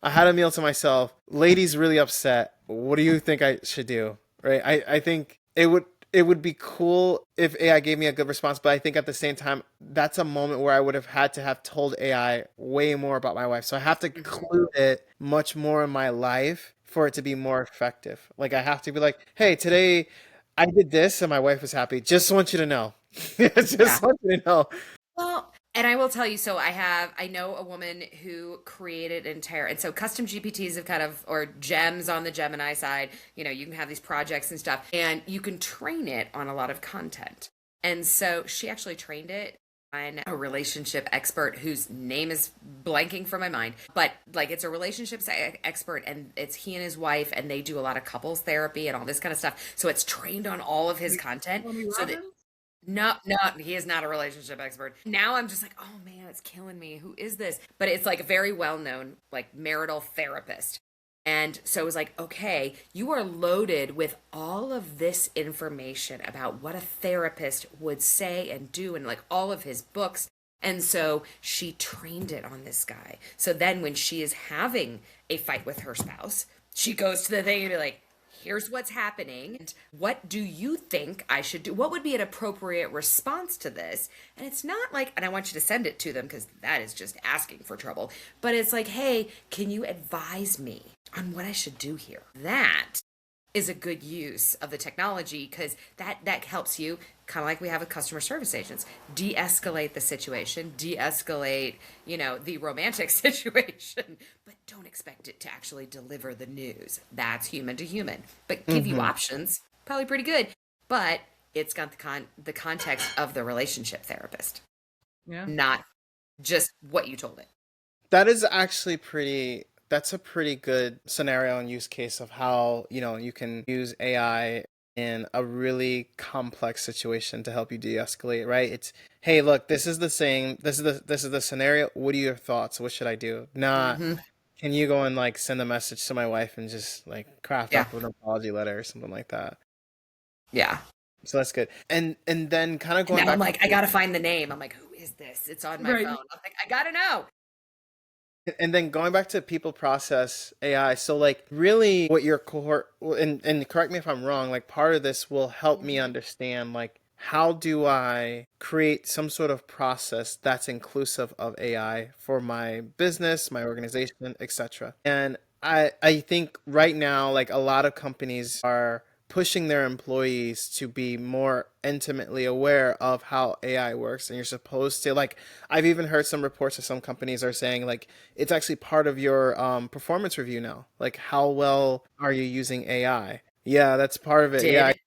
I had a meal to myself. Lady's really upset. What do you think I should do? Right? I think it would be cool if AI gave me a good response, but I think at the same time, that's a moment where I would have had to have told AI way more about my wife. So I have to hmm include it much more in my life for it to be more effective. Like I have to be like, hey, today I did this and my wife was happy. Just want you to know. Yeah. Just want you to know. Well, and I will tell you, so I know a woman who created an entire, and so custom GPTs have kind of, or gems on the Gemini side, you can have these projects and stuff, and you can train it on a lot of content. And so she actually trained it on a relationship expert whose name is blanking from my mind, but like it's a relationships expert, and it's he and his wife, and they do a lot of couples therapy and all this kind of stuff. So it's trained on all of his Like content Tony so that Robbins? no, no, he is not a relationship expert. Now I'm just like, oh man, it's killing me. Who is this? But it's like a very well known, like marital therapist. And so it was like, okay, you are loaded with all of this information about what a therapist would say and do, and like all of his books. And so she trained it on this guy. So then when she is having a fight with her spouse, she goes to the thing and be like, here's what's happening. And what do you think I should do? What would be an appropriate response to this? And it's not like, and I want you to send it to them because that is just asking for trouble. But it's like, hey, can you advise me on what I should do here? That is a good use of the technology because that helps you, kind of like we have with customer service agents, de-escalate the situation, de-escalate the romantic situation, but don't expect it to actually deliver the news. That's human to human, but give you Hmm. options. Probably pretty good, but it's got the context of the relationship therapist, Yeah. not just what you told it. That is actually that's a pretty good scenario and use case of how, you can use AI in a really complex situation to help you de-escalate, right? It's, hey, look, this is the scenario. What are your thoughts? What should I do? Not, Hmm can you go and like send a message to my wife and just like craft Yeah, up an apology letter or something like that. yeah. So that's good. And then kind of And going now I'm back like, I gotta find the name. I'm like, who is this? It's on my phone. Right. I'm like, I gotta know. And then going back to people process AI, so like really what your cohort, and correct me if I'm wrong, like part of this will help me understand like how do I create some sort of process that's inclusive of AI for my business, my organization, etc. And I think right now like a lot of companies are pushing their employees to be more intimately aware of how AI works, and you're supposed to like I've even heard some reports of some companies are saying like it's actually part of your performance review now. Like how well are you using AI? Yeah, that's part of it. Yeah. Did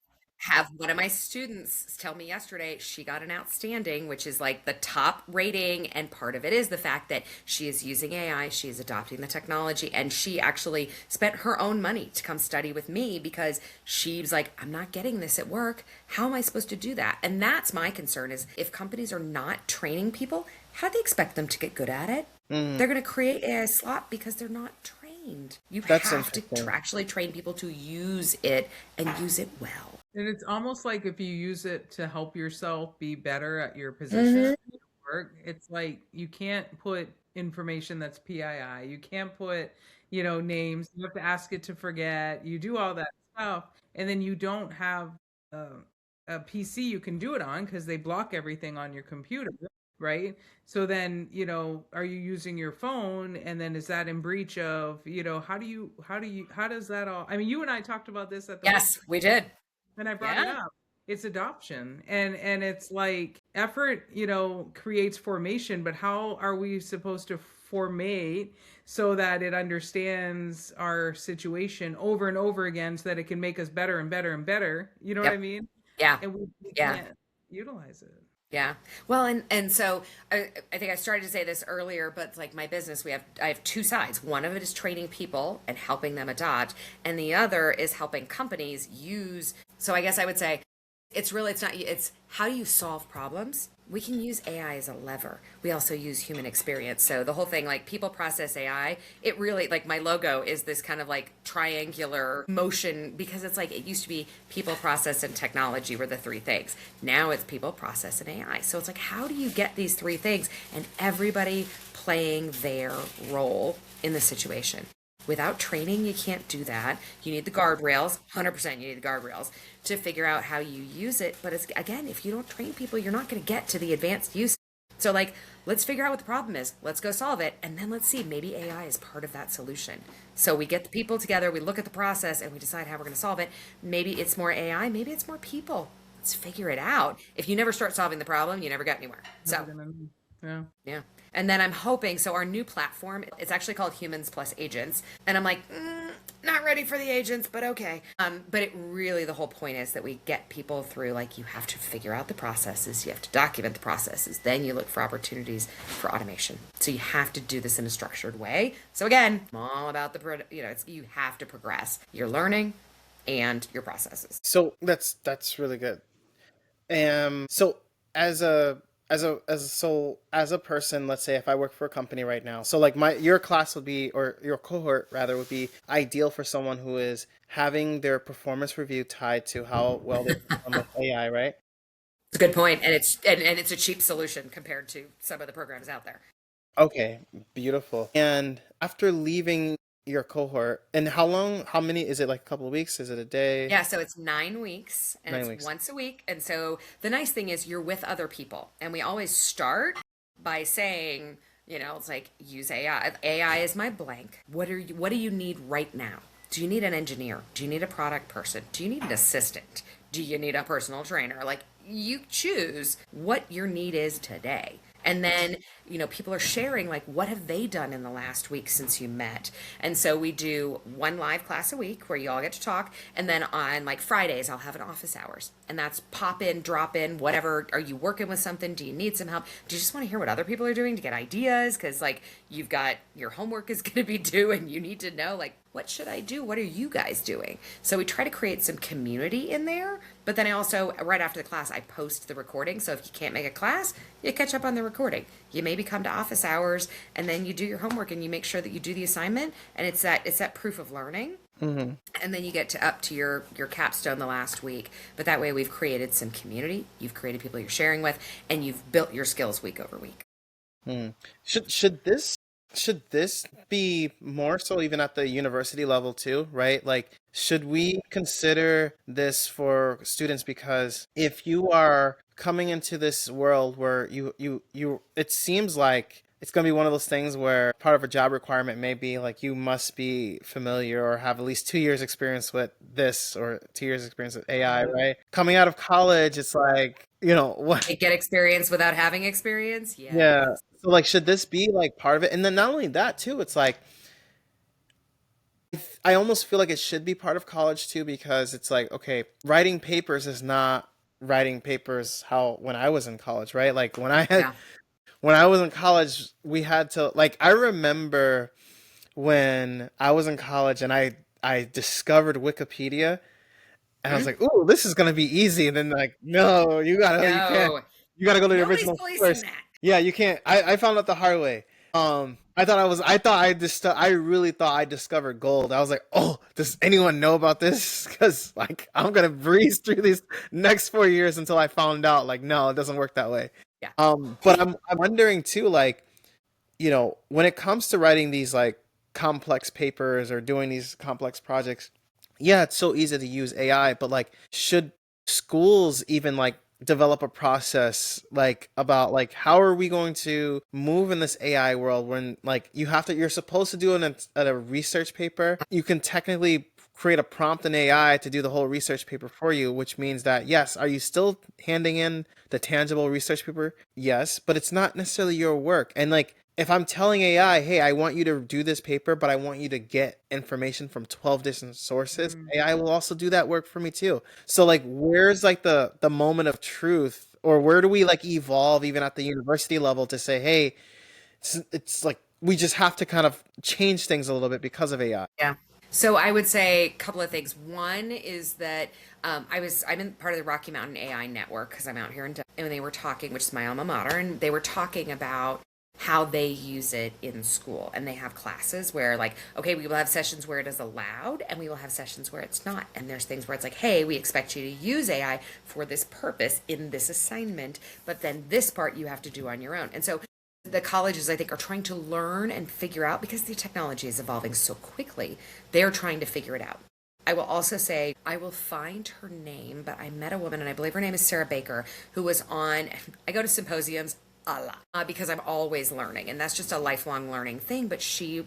have one of my students tell me yesterday she got an outstanding, which is like the top rating. And part of it is the fact that she is using AI, she is adopting the technology, and she actually spent her own money to come study with me because she was like, I'm not getting this at work. How am I supposed to do that? And that's my concern is if companies are not training people, how do they expect them to get good at it? Mm, They're going to create AI slop because they're not trained. You that's have to interesting. actually train people to use it and use it well. And it's almost like if you use it to help yourself be better at your position Hmm. at work, it's like you can't put information that's PII. You can't put, names. You have to ask it to forget. You do all that stuff, and then you don't have uh, a PC you can do it on because they block everything on your computer, right? So then, are you using your phone? And then is that in breach of, how does that all? I mean, you and I talked about this at the work Yes, we did. and I brought it Yeah. up. It's adoption, and it's like effort, creates formation, but how are we supposed to formate so that it understands our situation over and over again so that it can make us better and better and better? You know what I Yep. mean? Yeah. And we Yeah. can't utilize it. Yeah. Well, and so I think I started to say this earlier, but it's like my business, I have two sides. One of it is training people and helping them adopt, and the other is helping companies use. So I guess I would say it's not it's how do you solve problems. We can use AI as a lever. We also use human experience. So the whole thing, like people process AI, it really, like my logo is this kind of like triangular motion because it's like it used to be people, process, and technology were the three things. Now it's people, process, and AI. So it's like, how do you get these three things and everybody playing their role in the situation? Without training, you can't do that. You need the guardrails, 100% you need the guardrails to figure out how you use it. But it's, again, if you don't train people, you're not going to get to the advanced use. So, like, let's figure out what the problem is. Let's go solve it. And then let's see, maybe AI is part of that solution. So we get the people together, we look at the process, and we decide how we're going to solve it. Maybe it's more AI, maybe it's more people. Let's figure it out. If you never start solving the problem, you never get anywhere. Never So, gonna know. Yeah. yeah. And then I'm hoping, so our new platform, it's actually called Humans Plus Agents. And I'm like, not ready for the agents, but okay. But it really, the whole point is that we get people through, like, you have to figure out the processes, you have to document the processes, then you look for opportunities for automation. So you have to do this in a structured way. So again, I'm all about you have to progress your learning and your processes. So that's really good. So as as a person, let's say if I work for a company right now, so like my your class would be or your cohort rather would be ideal for someone who is having their performance review tied to how well they perform with AI, right? It's a good point, and it's a cheap solution compared to some of the programs out there. Okay, beautiful. And after leaving your cohort, and how many is it, like a couple of weeks? Is it a day? Yeah, so it's 9 weeks and 9 weeks. once a week. And so the nice thing is you're with other people. And we always start by saying, it's like use AI. AI is my blank. What do you need right now? Do you need an engineer? Do you need a product person? Do you need an assistant? Do you need a personal trainer? Like you choose what your need is today. And then, people are sharing like what have they done in the last week since you met. And so we do one live class a week where you all get to talk. And then on like Fridays, I'll have an office hours. And that's pop in, drop in, whatever. Are you working with something? Do you need some help? Do you just want to hear what other people are doing to get ideas? Because like you've got your homework is going to be due and you need to know like, what should I do? What are you guys doing? So we try to create some community in there. But then I also, right after the class, I post the recording. So if you can't make a class, you catch up on the recording. You maybe come to office hours and then you do your homework and you make sure that you do the assignment. And it's that proof of learning. Hmm. And then you get to up to your capstone the last week. But that way we've created some community. You've created people you're sharing with, and you've built your skills week over week. Hmm. Should this should this be more so even at the university level too, right? Like, should we consider this for students? Because if you are coming into this world where it seems like it's going to be one of those things where part of a job requirement may be like you must be familiar or have at least 2 years experience with this or 2 years experience with AI, right? Coming out of college, it's like, what? Like get experience without having experience. Yeah. Yes. So like, should this be like part of it? And then not only that too, it's like I almost feel like it should be part of college too, because it's like, okay, writing papers is not writing papers how when I was in college, right? Like Yeah. when I was in college, we had to like I remember when I was in college and I discovered Wikipedia and I was Hmm? like, "Ooh, this is gonna be easy." And then like, "No, you can't. No, You gotta go to the nobody's original policing source." that. Yeah, you can't. I found out the hard way. I really thought I discovered gold. I was like, "Oh, does anyone know about this?" Because like I'm gonna breeze through these next 4 years until I found out. Like, no, it doesn't work that way. Yeah. But I'm wondering too, like, when it comes to writing these like complex papers or doing these complex projects, yeah, it's so easy to use AI, but like, should schools even like develop a process like about like how are we going to move in this AI world when like you're supposed to do at a research paper. You can technically create a prompt in AI to do the whole research paper for you, which means that yes, are you still handing in the tangible research paper? Yes, but it's not necessarily your work. And like if I'm telling AI, hey, I want you to do this paper, but I want you to get information from 12 different sources, Mm. AI will also do that work for me too. So like where's like the moment of truth, or where do we like evolve even at the university level to say, hey, it's like we just have to kind of change things a little bit because of AI. Yeah. So I would say a couple of things. One is that I'm in part of the Rocky Mountain AI network because I'm out here in Denver, and they were talking, which is my alma mater, and they were talking about how they use it in school. And they have classes where like, okay, we will have sessions where it is allowed and we will have sessions where it's not. And there's things where it's like, hey, we expect you to use AI for this purpose in this assignment, but then this part you have to do on your own. And so the colleges, I think, are trying to learn and figure out because the technology is evolving so quickly. They're trying to figure it out. I will also say, I will find her name, but I met a woman, and I believe her name is Sarah Baker, who was on, I go to symposiums a lot because I'm always learning, and that's just a lifelong learning thing. But she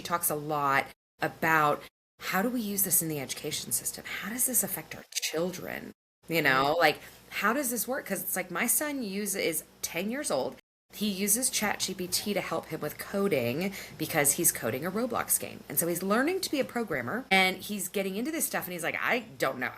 talks a lot about how do we use this in the education system? How does this affect our children? Like, how does this work? Because it's like my son is 10 years old. He uses ChatGPT to help him with coding because he's coding a Roblox game. And so he's learning to be a programmer and he's getting into this stuff and he's like, I don't know.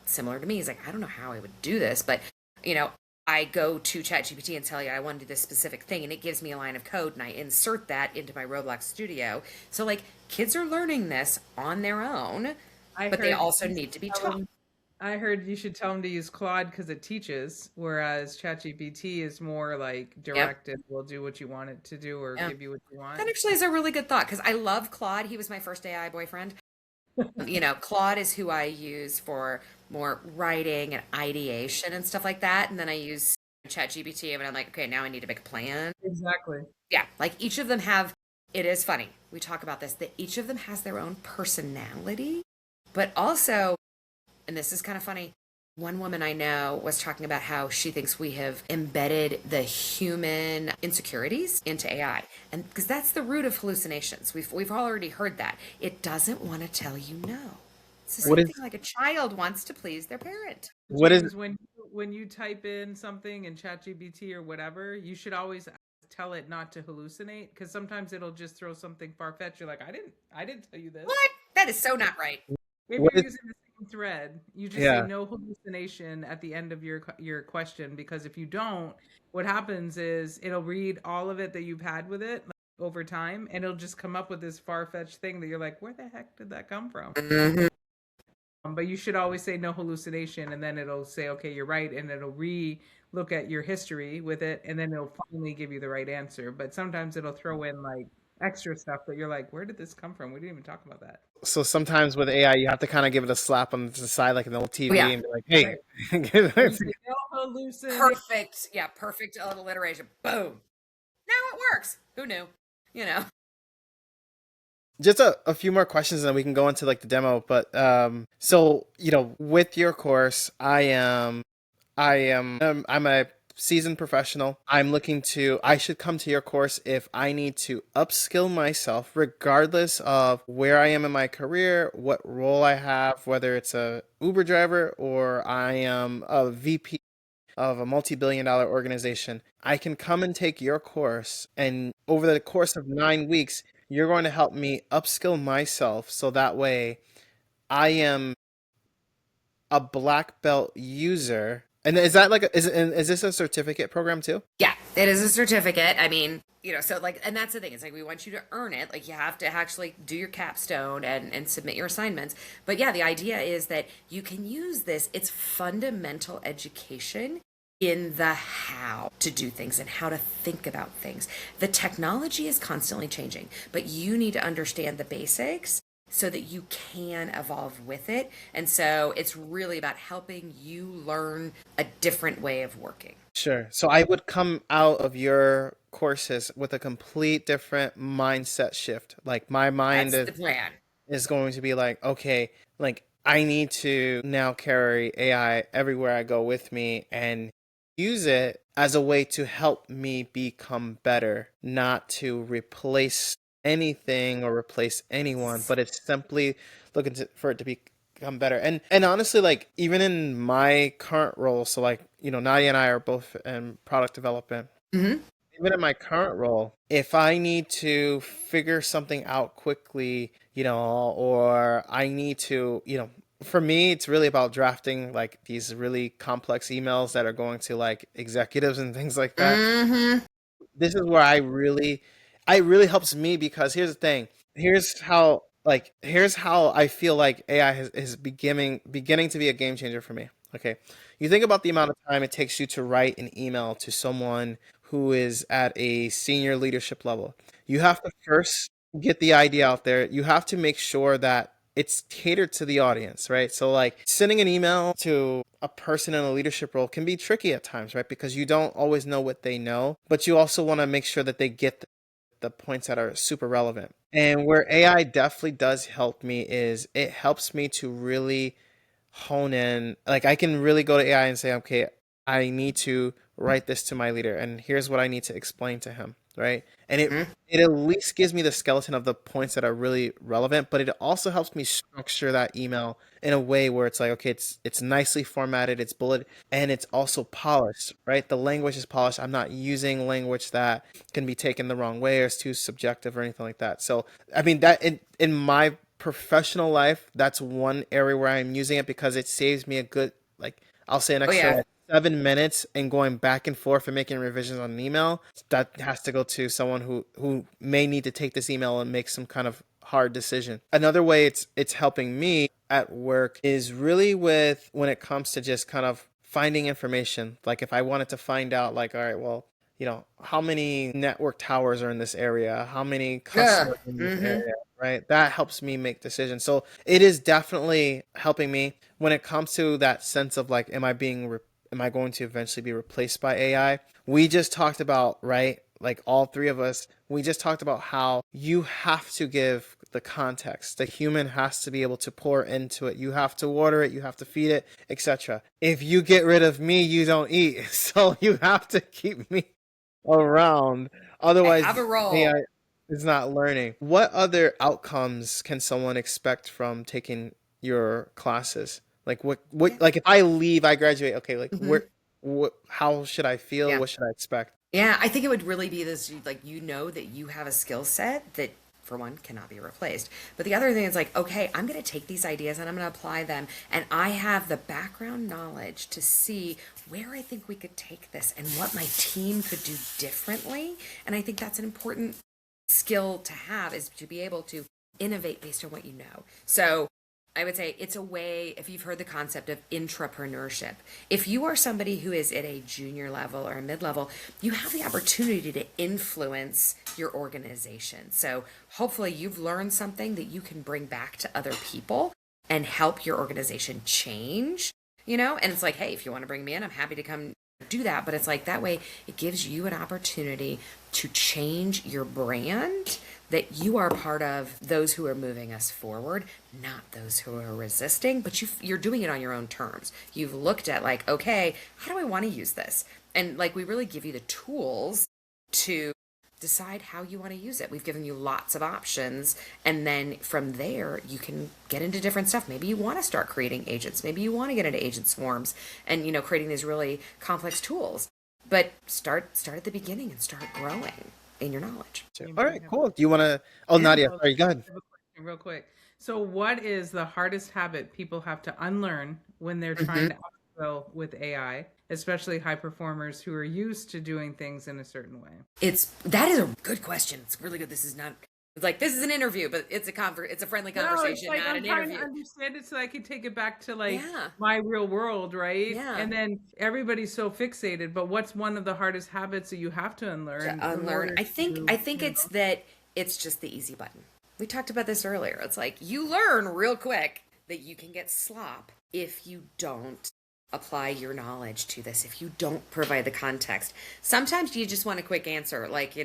Similar to me, he's like, I don't know how I would do this, but you know, I go to ChatGPT and tell you I want to do this specific thing and it gives me a line of code and I insert that into my Roblox studio. So like kids are learning this on their own, I but they heard also need to be taught. I heard you should tell them to use Claude because it teaches, whereas ChatGPT is more like Yep. directed, will do what you want it to do or Yeah. give you what you want. That actually is a really good thought because I love Claude. He was my first AI boyfriend. Claude is who I use for more writing and ideation and stuff like that. And then I use ChatGPT and I'm like, okay, now I need to make a plan. Exactly. Yeah, like each of them have, it is funny. We talk about this, that each of them has their own personality, but also, and this is kind of funny. One woman I know was talking about how she thinks we have embedded the human insecurities into AI, and because that's the root of hallucinations. We've already heard that it doesn't want to tell you no. It's the What same is thing like a child wants to please their parent. what is James, when you type in something in ChatGPT or whatever, you should always tell it not to hallucinate because sometimes it'll just throw something far fetched. You're like, I didn't tell you this. What? That is so not right. If what you're is using the same thread, you just say yeah. no hallucination at the end of your question because if you don't, what happens is it'll read all of it that you've had with it like, over time, and it'll just come up with this far fetched thing that you're like, where the heck did that come from? Mhm. But you should always say no hallucination, and then it'll say, okay, you're right, and it'll look at your history with it, and then it'll finally give you the right answer. But sometimes it'll throw in like extra stuff that you're like, where did this come from? We didn't even talk about that. So sometimes with AI, you have to kind of give it a slap on the side, like an old Oh, TV, yeah. and be like, Right. "Hey, Or you say no hallucination. Perfect. Yeah, perfect alliteration. Boom. Now it works. Who knew? just a few more questions and then we can go into like the demo. But so with your course, I'm a seasoned professional. I should come to your course if I need to upskill myself, regardless of where I am in my career, what role I have, whether it's a Uber driver or I am a VP of a multi-billion dollar organization. I can come and take your course, and over the course of 9 weeks, you're going to help me upskill myself so that way I am a black belt user. And is that like is this a certificate program too? Yeah, it is a certificate. I mean, so like, and that's the thing. It's like we want you to earn it. Like you have to actually do your capstone and submit your assignments. But yeah, the idea is that you can use this. It's fundamental education in the how to do things and how to think about things. The technology is constantly changing, but you need to understand the basics so that you can evolve with it. And so it's really about helping you learn a different way of working. Sure. So I would come out of your courses with a complete different mindset shift. Like my mind That's the plan. is going to be like, okay, like I need to now carry AI everywhere I go with me and use it as a way to help me become better, not to replace anything or replace anyone, but it's simply for it to become better. And honestly, like even in my current role, so like, Nadia and I are both in product development. Mm-hmm. Even in my current role, if I need to figure something out quickly, or I need to, for me, it's really about drafting like these really complex emails that are going to like executives and things like that. Mm-hmm. This is where it really helps me because here's the thing. Here's how I feel like AI is beginning to be a game changer for me. Okay. You think about the amount of time it takes you to write an email to someone who is at a senior leadership level. You have to first get the idea out there. You have to make sure that it's catered to the audience, right? So like sending an email to a person in a leadership role can be tricky at times, right? Because you don't always know what they know, but you also want to make sure that they get the points that are super relevant. And where AI definitely does help me is it helps me to really hone in. Like I can really go to AI and say, okay, I need to write this to my leader, and here's what I need to explain to him, right? And it at least gives me the skeleton of the points that are really relevant, but it also helps me structure that email in a way where it's like, okay, it's nicely formatted, it's bullet, and it's also polished, right? The language is polished. I'm not using language that can be taken the wrong way or is too subjective or anything like that. So, I mean, that in my professional life, that's one area where I'm using it because it saves me a good, like, I'll say an Oh extra yeah. 7 minutes and going back and forth and making revisions on an email. That has to go to someone who may need to take this email and make some kind of hard decision. Another way it's helping me at work is really with when it comes to just kind of finding information. Like if I wanted to find out like, all right, well, how many network towers are in this area? How many Yeah. customers in this Mm-hmm. area? Right? That helps me make decisions. So it is definitely helping me when it comes to that sense of like, am I going to eventually be replaced by AI? We just talked about, right? Like all three of us, we just talked about how you have to give the context. The human has to be able to pour into it. You have to water it, you have to feed it, etc. If you get rid of me, you don't eat. So you have to keep me around. I have Otherwise, a role. AI is not learning. What other outcomes can someone expect from taking your classes? Like Yeah. like if I leave, I graduate, okay, like Mm-hmm. how should I feel? Yeah. What should I expect? Yeah, I think it would really be this like that you have a skill set that for one cannot be replaced. But the other thing is like, okay, I'm going to take these ideas and I'm going to apply them and I have the background knowledge to see where I think we could take this and what my team could do differently. And I think that's an important skill to have is to be able to innovate based on what you know. So I would say it's a way, if you've heard the concept of intrapreneurship, if you are somebody who is at a junior level or a mid level, you have the opportunity to influence your organization. So hopefully you've learned something that you can bring back to other people and help your organization change, and it's like, hey, if you want to bring me in, I'm happy to come do that. But it's like that way it gives you an opportunity to change your brand that you are part of those who are moving us forward, not those who are resisting, but you're doing it on your own terms. You've looked at like, okay, how do I want to use this? And like, we really give you the tools to decide how you want to use it. We've given you lots of options. And then from there, you can get into different stuff. Maybe you want to start creating agents. Maybe you want to get into agent swarms and, creating these really complex tools. But start at the beginning and start growing in your knowledge. All right, cool. Do you want to? Oh, Yeah, Nadia, sorry, go ahead. I have a question real quick. So, what is the hardest habit people have to unlearn when they're trying to upskill with AI, especially high performers who are used to doing things in a certain way? That is a good question. It's really good. This is not. It's like this is an interview, but it's a friendly conversation, no, it's like not I'm an trying interview. to understand it so I can take it back to like Yeah. my real world, right? Yeah. And then everybody's so fixated, but what's one of the hardest habits that you have to unlearn? To unlearn. I think it's that it's just the easy button. We talked about this earlier. It's like you learn real quick that you can get slop if you don't apply your knowledge to this, if you don't provide the context. Sometimes you just want a quick answer, like,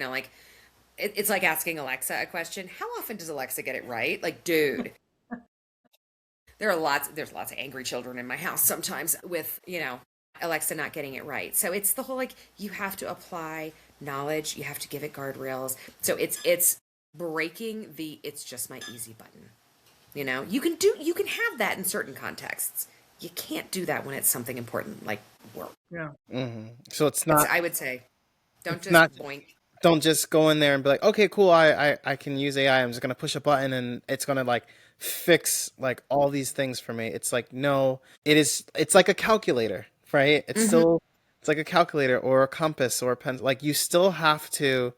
it's like asking Alexa a question. How often does Alexa get it right? Like, dude. There's lots of angry children in my house sometimes with, Alexa not getting it right. So it's the whole, like, you have to apply knowledge, you have to give it guardrails. So it's breaking it's just my easy button. You can have that in certain contexts. You can't do that when it's something important like work. Yeah. So it's not. I would say, don't just not. boink. Don't just go in there and be like, okay, cool. I can use AI. I'm just gonna push a button and it's gonna like fix like all these things for me. It's like no, it's like a calculator, right? It's like a calculator or a compass or a pen. Like you still have to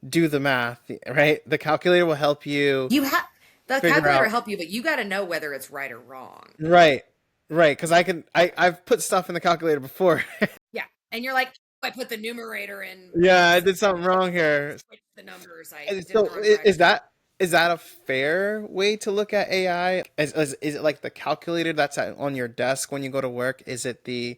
do the math, right? The calculator will help you. The figure calculator out. help you, but you got to know whether it's right or wrong. Right. Because I've put stuff in the calculator before. Yeah, and you're like, I put the numerator in. Yeah, I did something wrong here. Switch the numbers. I And did so it the wrong direction. is that a fair way to look at AI? Is it like the calculator that's on your desk when you go to work? Is it the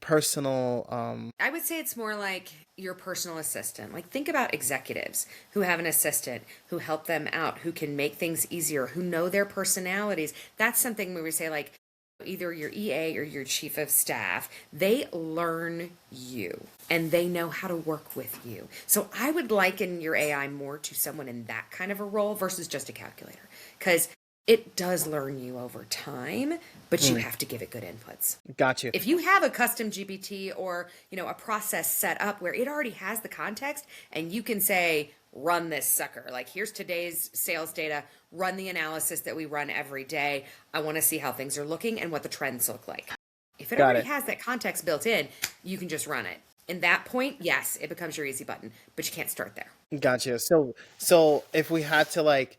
personal I would say it's more like your personal assistant. Like think about executives who have an assistant who help them out, who can make things easier, who know their personalities. That's something where we say like either your EA or your chief of staff, they learn you and they know how to work with you. So I would liken your AI more to someone in that kind of a role versus just a calculator, because it does learn you over time, but you have to give it good inputs. Got you. If you have a custom GPT or, a process set up where it already has the context and you can say, run this sucker. Like, here's today's sales data, run the analysis that we run every day. I want to see how things are looking and what the trends look like. If it already has that context built in, you can just run it. In that point, yes, it becomes your easy button, but you can't start there. Gotcha. So if we had to like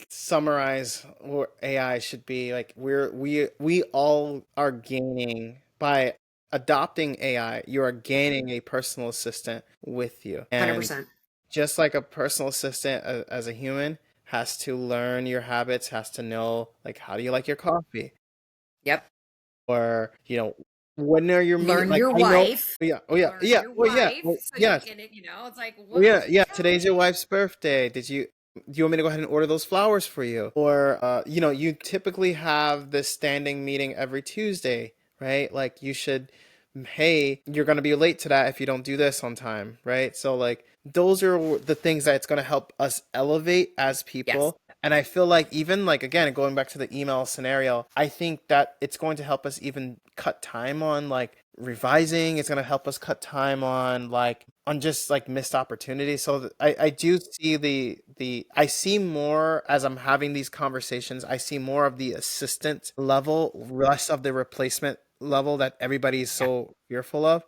summarize what AI should be, like we all are gaining by adopting AI. You are gaining a personal assistant with you, and 100%. just like a personal assistant as a human has to learn your habits, has to know like how do you like your coffee, Yep. or when are your Learn like your I know. wife. Yeah. Oh Learn yeah. your Well yeah. wife. Well, So yes. you can, it's like, Oh what yeah. did you Yeah. tell Today's your me? wife's birthday. Do you want me to go ahead and order those flowers for you? Or you typically have this standing meeting every Tuesday, right? Like you should, hey, you're going to be late to that if you don't do this on time, right? So like those are the things that it's going to help us elevate as Yes. people. And I feel like even like again going back to the email scenario, I think that it's going to help us even cut time on like revising. It's going to help us cut time on just like missed opportunities. So I do see I see more as I'm having these conversations. I see more of the assistant level, less of the replacement level that everybody's Yeah. so fearful of.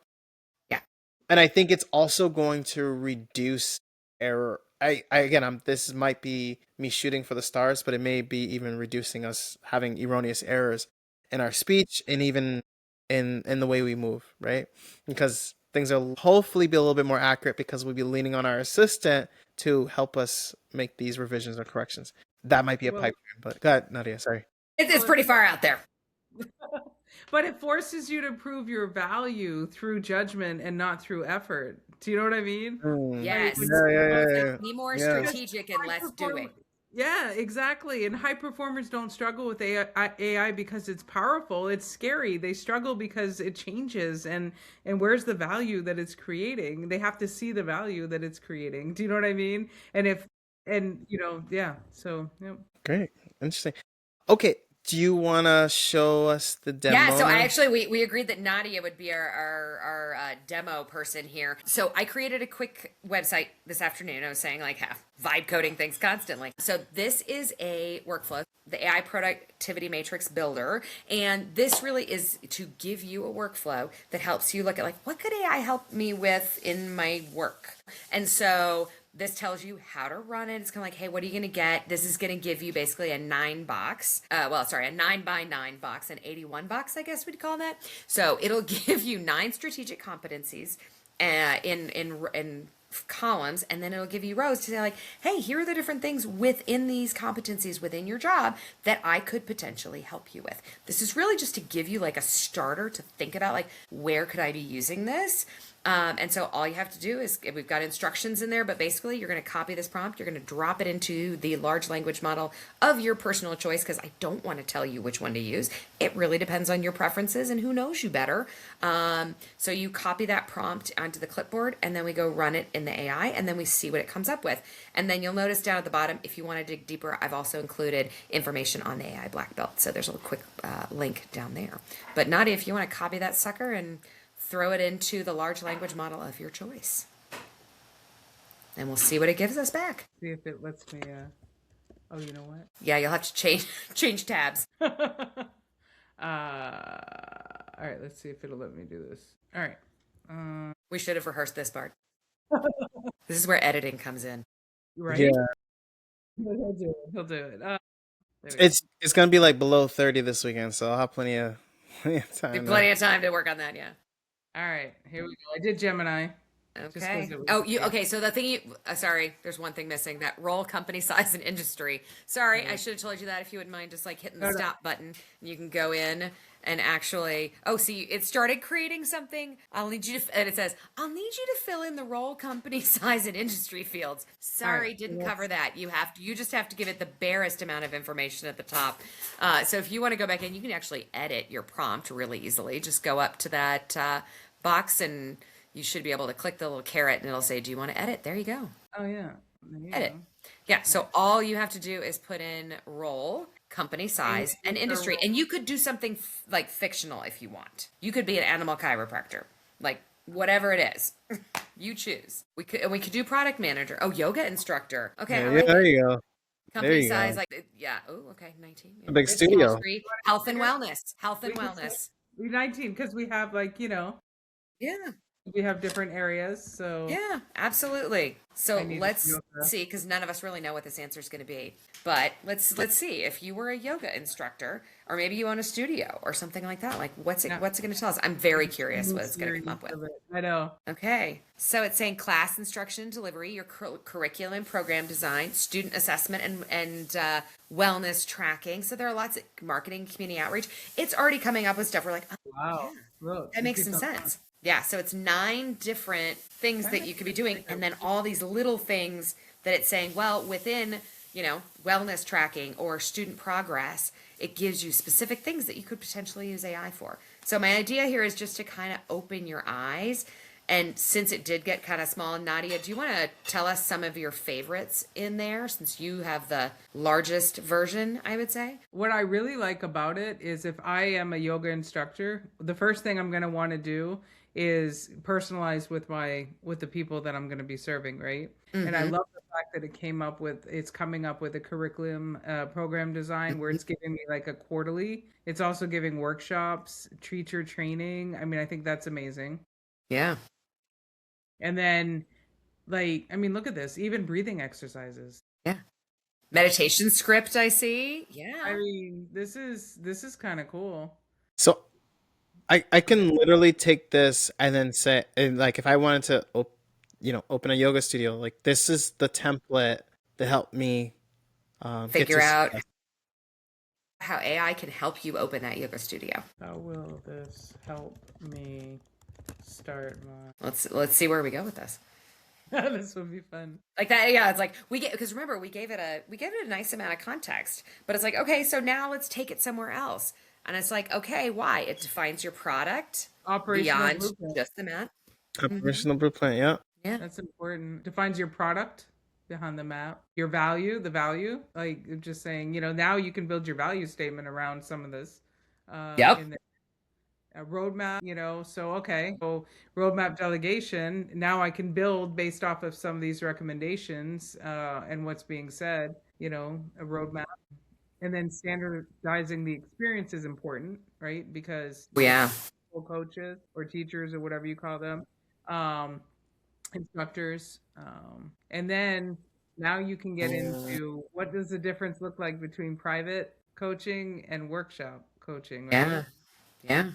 Yeah. And I think it's also going to reduce error. I again, this might be me shooting for the stars, but it may be even reducing us having erroneous errors in our speech and even in the way we move, right? Because things will hopefully be a little bit more accurate because we'll be leaning on our assistant to help us make these revisions or corrections. That might be a pipe dream, but go ahead, Nadia. Sorry. It's pretty far out there. But it forces you to prove your value through judgment and not through effort. Do you know what I mean? Like Yes. when Yeah, yeah, yeah, yeah. Be more Yeah. because strategic and high less doing. perform yeah, exactly. And high performers don't struggle with AI because it's powerful. It's scary. They struggle because it changes, and where's the value that it's creating? They have to see the value that it's creating. Do you know what I mean? And if and you know, yeah. So, yeah. Great. Interesting. Okay. Do you want to show us the Yeah, demo so I now? actually we agreed that Nadia would be our demo person here. So I created a quick website this afternoon. I was saying like vibe coding things constantly. So this is a workflow, the AI productivity matrix builder, and this really is to give you a workflow that helps you look at like what could AI help me with in my work. And so this tells you how to run it. It's kind of like, hey, what are you going to get? This is going to give you basically a 9 box. A 9 by 9 box, an 81 box, I guess we'd call that. So it'll give you 9 strategic competencies in columns, and then it'll give you rows to say like, hey, here are the different things within these competencies within your job that I could potentially help you with. This is really just to give you like a starter to think about like, where could I be using this? And so all you have to do is, we've got instructions in there, but basically you're going to copy this prompt, you're going to drop it into the large language model of your personal choice, because I don't want to tell you which one to use. It really depends on your preferences and who knows you better. So you copy that prompt onto the clipboard, and then we go run it in the AI, and then we see what it comes up with. And then you'll notice down at the bottom, if you want to dig deeper, I've also included information on the AI black belt. So there's a quick link down there. But Nadia, if you want to copy that sucker and throw it into the large language model of your choice, and we'll see what it gives us back. See if it lets me oh, you know what? Yeah, you'll have to change tabs. All right, let's see if it'll let me do this. All right. We should have rehearsed this part. This is where editing comes in. Right? Yeah. He'll do it. He'll do it. There we go. It's gonna be like below 30 this weekend, so I'll have plenty of time. Plenty of time to work on that, yeah. All right, here we go. I did Gemini. Okay. it was- Oh, okay. So the thing sorry, there's one thing missing. That role, company size, and industry. Sorry, I should have told you that. If you wouldn't mind just like hitting the stop button, and you can go in and actually. Oh, see, it started creating something. And it says, I'll need you to fill in the role, company size, and industry fields. Sorry, right, didn't cover that. You just have to give it the barest amount of information at the top. So if you want to go back in, you can actually edit your prompt really easily. Just go up to that box, and you should be able to click the little caret, and it'll say, do you want to edit? There you go. Oh yeah. There you Edit. go. Yeah, so all you have to do is put in role, company size, and industry. And you could do something like fictional if you want. You could be an animal chiropractor, like whatever it is. You choose. We could do product manager. Oh, yoga instructor. Okay, I Yeah, like there it. you go. Company There you size, go. like yeah. Oh, okay, 19. Yeah. A big Risk studio. industry, health and wellness. Health and We could say- wellness. We 19 because we have like Yeah. we have different areas. So Yeah, absolutely. So I need let's yoga. see, because none of us really know what this answer is going to be. But let's see if you were a yoga instructor, or maybe you own a studio or something like that. Like, what's it going to tell us? I'm very curious what it's going to come up with. I know. Okay, so it's saying class instruction and delivery, your curriculum and program design, student assessment, and wellness tracking. So there are lots of marketing, community outreach. It's already coming up with stuff. We're like, oh, Wow. yeah, Look, that makes some sense. Yeah, so it's 9 different things that you could be doing, and then all these little things that it's saying, well, within, wellness tracking or student progress, it gives you specific things that you could potentially use AI for. So my idea here is just to kind of open your eyes. And since it did get kind of small, Nadia, do you want to tell us some of your favorites in there, since you have the largest version, I would say? What I really like about it is if I am a yoga instructor, the first thing I'm going to want to do is personalize with the people that I'm going to be serving, right? Mm-hmm. And I love the fact that it's coming up with a curriculum program design where it's giving me like a quarterly. It's also giving workshops, teacher training. I mean, I think that's amazing. Yeah. And then look at this, even breathing exercises. Yeah. Meditation script, I see. Yeah. I mean, this is kind of cool. So I can literally take this and then say, and like if I wanted to open a yoga studio, like this is the template to help me figure out how AI can help you open that yoga studio. How will this help me Start. Let's see where we go with this. This would be fun. Like that, yeah. It's like we get, because remember we gave it a nice amount of context, but it's like, okay, so now let's take it somewhere else, and it's like, okay, why? It defines your product Operational beyond blueprint. just the map. Operational blueprint. Yeah. Yeah. That's important. Defines your product behind the map, your value, the value. Like just saying, now you can build your value statement around some of this. Yep. In a roadmap, so okay, so roadmap delegation. Now I can build based off of some of these recommendations and what's being said. A roadmap, and then standardizing the experience is important, right? Because Yeah. coaches or teachers or whatever you call them, instructors, and then now you can get into what does the difference look like between private coaching and workshop coaching, right? Yeah. Yeah.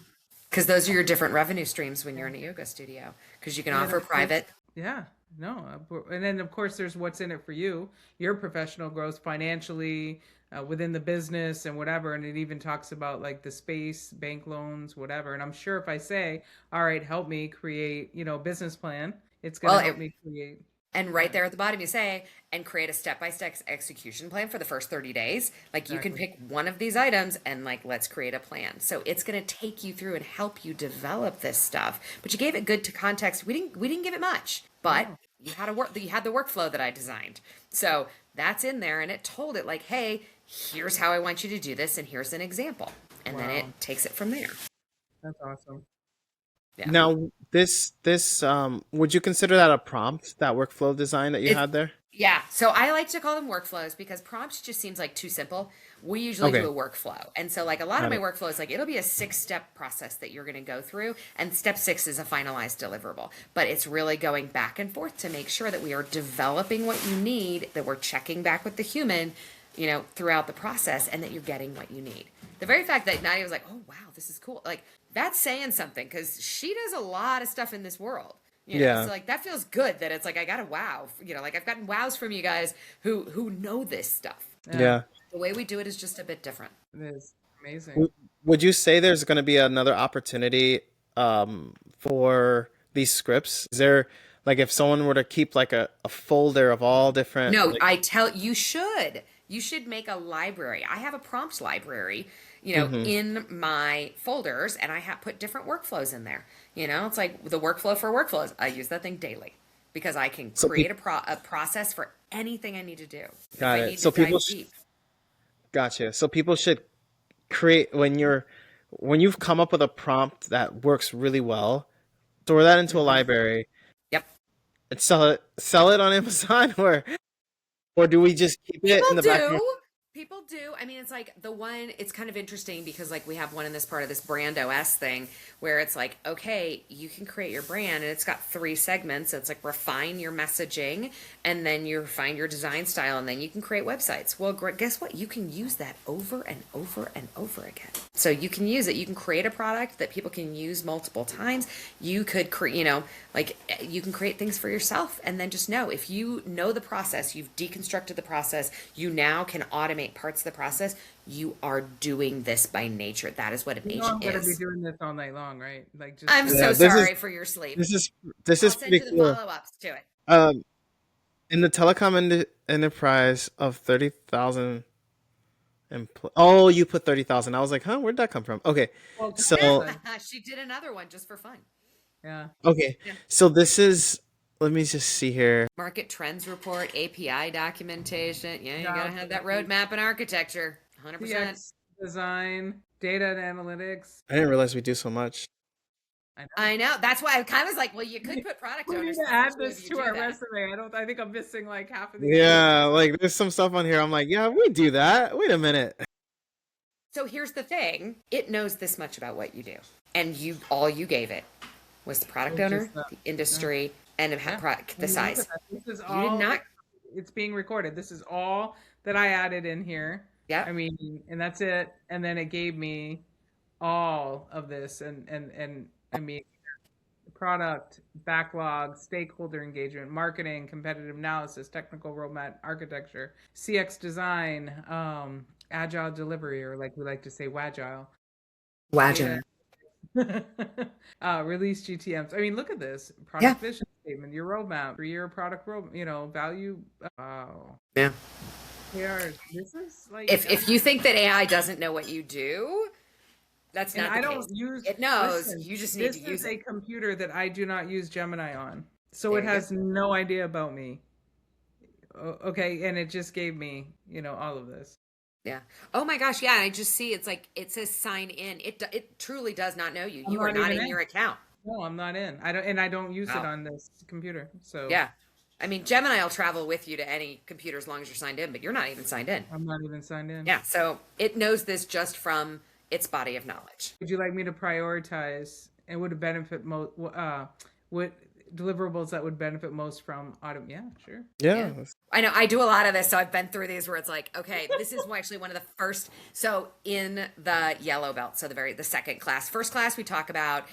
Because those are your different revenue streams when you're in a yoga studio. Because you can offer private. Yeah, no, and then of course there's what's in it for you, your professional growth financially, within the business and whatever. And it even talks about like the space, bank loans, whatever. And I'm sure if I say, all right, help me create, business plan, it's going to help me create. And right there at the bottom, you say, and create a step-by-step execution plan for the first 30 days. Like you can pick one of these items and like, let's create a plan. So it's going to take you through and help you develop this stuff. But you gave it good to context. We didn't give it much, but you had the workflow that I designed. So that's in there, and it told it like, hey, here's how I want you to do this, and here's an example. And then it takes it from there. That's awesome. Yeah. Now, this would you consider that a prompt, that workflow design that you had there? Yeah. So I like to call them workflows because prompts just seems like too simple. We usually do a workflow. And so like a lot of my workflows, like it'll be a 6-step process that you're going to go through. And step 6 is a finalized deliverable. But it's really going back and forth to make sure that we are developing what you need, that we're checking back with the human, throughout the process, and that you're getting what you need. The very fact that Nadia was like, oh, wow, this is cool. Like that's saying something, because she does a lot of stuff in this world. So like that feels good that it's like I got a wow. Like I've gotten wows from you guys who know this stuff. Yeah. The way we do it is just a bit different. It is amazing. Would you say there's going to be another opportunity for these scripts? Is there, like, if someone were to keep like a folder of all different? No, like, you should. You should make a library. I have a prompt library, in my folders, and I have put different workflows in there. It's like the workflow for workflows. I use that thing daily because I can create a process for anything I need to do. Got it. So people gotcha. So people should create, when you've come up with a prompt that works really well, store that into a library. Yep. And sell it on Amazon, or do we just keep it in the back? People do. I mean, it's like it's kind of interesting because like we have one in this part of this brand OS thing where it's like, okay, you can create your brand, and it's got 3 segments. It's like refine your messaging, and then you refine your design style, and then you can create websites. Well, guess what? You can use that over and over and over again. So you can use it. You can create a product that people can use multiple times. You could create, you can create things for yourself, and then just know if you know the process, you've deconstructed the process, you now can automate parts of the process. You are doing this by nature. That is what an agent I'm going to be is. doing this all night long, right? Like, just I'm so sorry for your sleep. This is I'll send pretty you the cool. follow-ups to it. In the telecom enterprise of 30,000 oh, you put 30,000. I was like, huh, where'd that come from? Okay, so She did another one just for fun. yeah. okay, so this is. Let me just see here. Market trends report, API documentation. Yeah, you gotta have that roadmap and architecture. 100%. CX design, data and analytics. I didn't realize we do so much. I know. That's why I kind of was like, well, you could put product We need owners. to add this to our resume. I think I'm missing like half of these. Yeah, like there's some stuff on here. I'm like, yeah, we do that. Wait a minute. So here's the thing. It knows this much about what you do. And all you gave it was the product owner, the industry, and the size. This is You did not. It's being recorded. This is all that I added in here. Yeah. I mean, and that's it. And then it gave me all of this, and I mean, product, backlog, stakeholder engagement, marketing, competitive analysis, technical roadmap, architecture, CX design, agile delivery, or like we like to say, wagile. Wagile. Release GTMs. I mean, look at this Yeah. product vision statement, your roadmap, 3-year product road, value. Wow. Yeah. This is like, If you think that AI doesn't know what you do, that's and not the I case. don't use, It knows. listen, You just need to this is use a it. computer that I do not use Gemini on. So There it you go. has no idea about me. Okay. And it just gave me, all of this. Yeah. Oh my gosh. Yeah. I just see it's like it says sign in. It truly does not know you. I'm You are not not even in in. your account. No, I'm not in. I don't use it Wow. on this computer. So Yeah. I mean, Gemini will travel with you to any computer as long as you're signed in, but you're not even signed in. I'm not even signed in. Yeah. So it knows this just from its body of knowledge. Would you like me to prioritize and would it benefit most? What deliverables that would benefit most from autumn? Yeah, sure. Yeah. Yeah. I know I do a lot of this, so I've been through these where it's like, okay, this is actually one of the first. So in the yellow belt, so the second class, first class, we talk about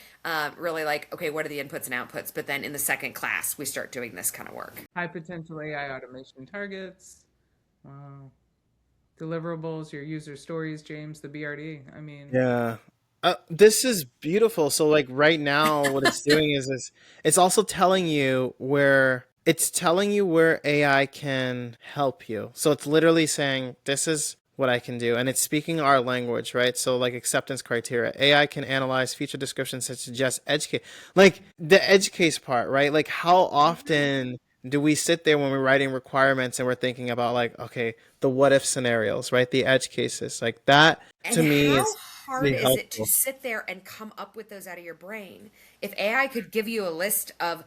really like, okay, what are the inputs and outputs? But then in the second class, we start doing this kind of work. High potential AI automation targets. Wow. Deliverables, your user stories, James, the BRD. I mean, Yeah. This is beautiful. So like right now what it's doing is it's also telling you where AI can help you. So it's literally saying this is what I can do and it's speaking our language, right? So like acceptance criteria. AI can analyze feature descriptions and suggest edge case. Like the edge case part, right? Like how often do we sit there when we're writing requirements and we're thinking about like, okay, the what if scenarios, right? The edge cases. Like that And to me how is hard really is it to helpful. sit there and come up with those out of your brain? If AI could give you a list of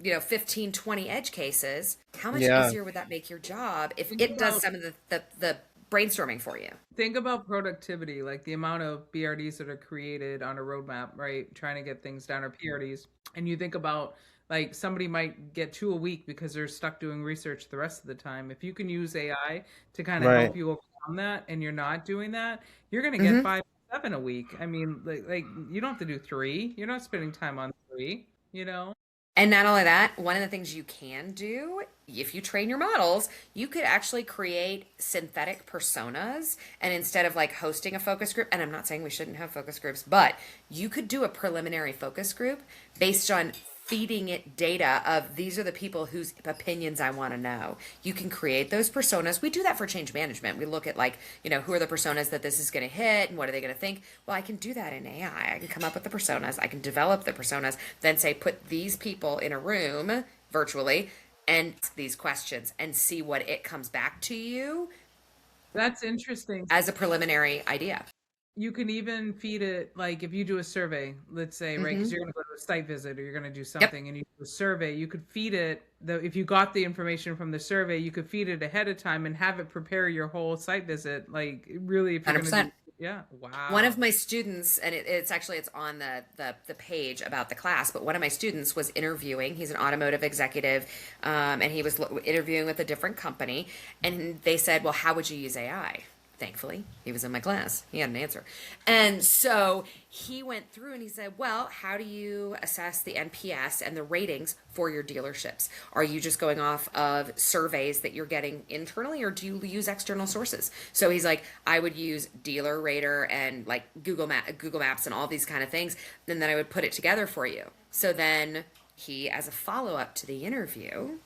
15, 20 edge cases, how much Yeah. easier would that make your job if think it does about some of the brainstorming for you? think about productivity, like the amount of BRDs that are created on a roadmap, right? Trying to get things done, or PRDs. And you think about like somebody might get 2 a week because they're stuck doing research the rest of the time. If you can use AI to kind of Right. help you overcome that and you're not doing that, you're going to get Hmm. 5, 7 a week. I mean, like you don't have to do three. You're not spending time on three, you know? And not only that, one of the things you can do, if you train your models, you could actually create synthetic personas. And instead of like hosting a focus group, and I'm not saying we shouldn't have focus groups, but you could do a preliminary focus group based on feeding it data of these are the people whose opinions I want to know. You can create those personas. We do that for change management. We look at like, who are the personas that this is going to hit and what are they going to think? Well, I can do that in AI. I can come up with the personas. I can develop the personas, then say put these people in a room virtually and ask these questions and see what it comes back to you That's interesting. as a preliminary idea. You can even feed it, like if you do a survey, let's say, right? Because Hmm. you're going to go to a site visit or you're going to do Yep. something and you do a survey, you could feed it, if you got the information from the survey, you could feed it ahead of time and have it prepare your whole site visit. Like, really, if you're going to do, 100%. yeah, One wow. of my students, and it's on the page about the class, but one of my students was interviewing. He's an automotive executive, and he was interviewing with a different company, and they said, "Well, how would you use AI?" Thankfully, he was in my class. He had an answer. And so he went through and he said, well, how do you assess the NPS and the ratings for your dealerships? Are you just going off of surveys that you're getting internally or do you use external sources? So he's like, I would use Dealer Rater and like Google Maps and all these kind of things. And then I would put it together for you. So then he, as a follow up to the interview,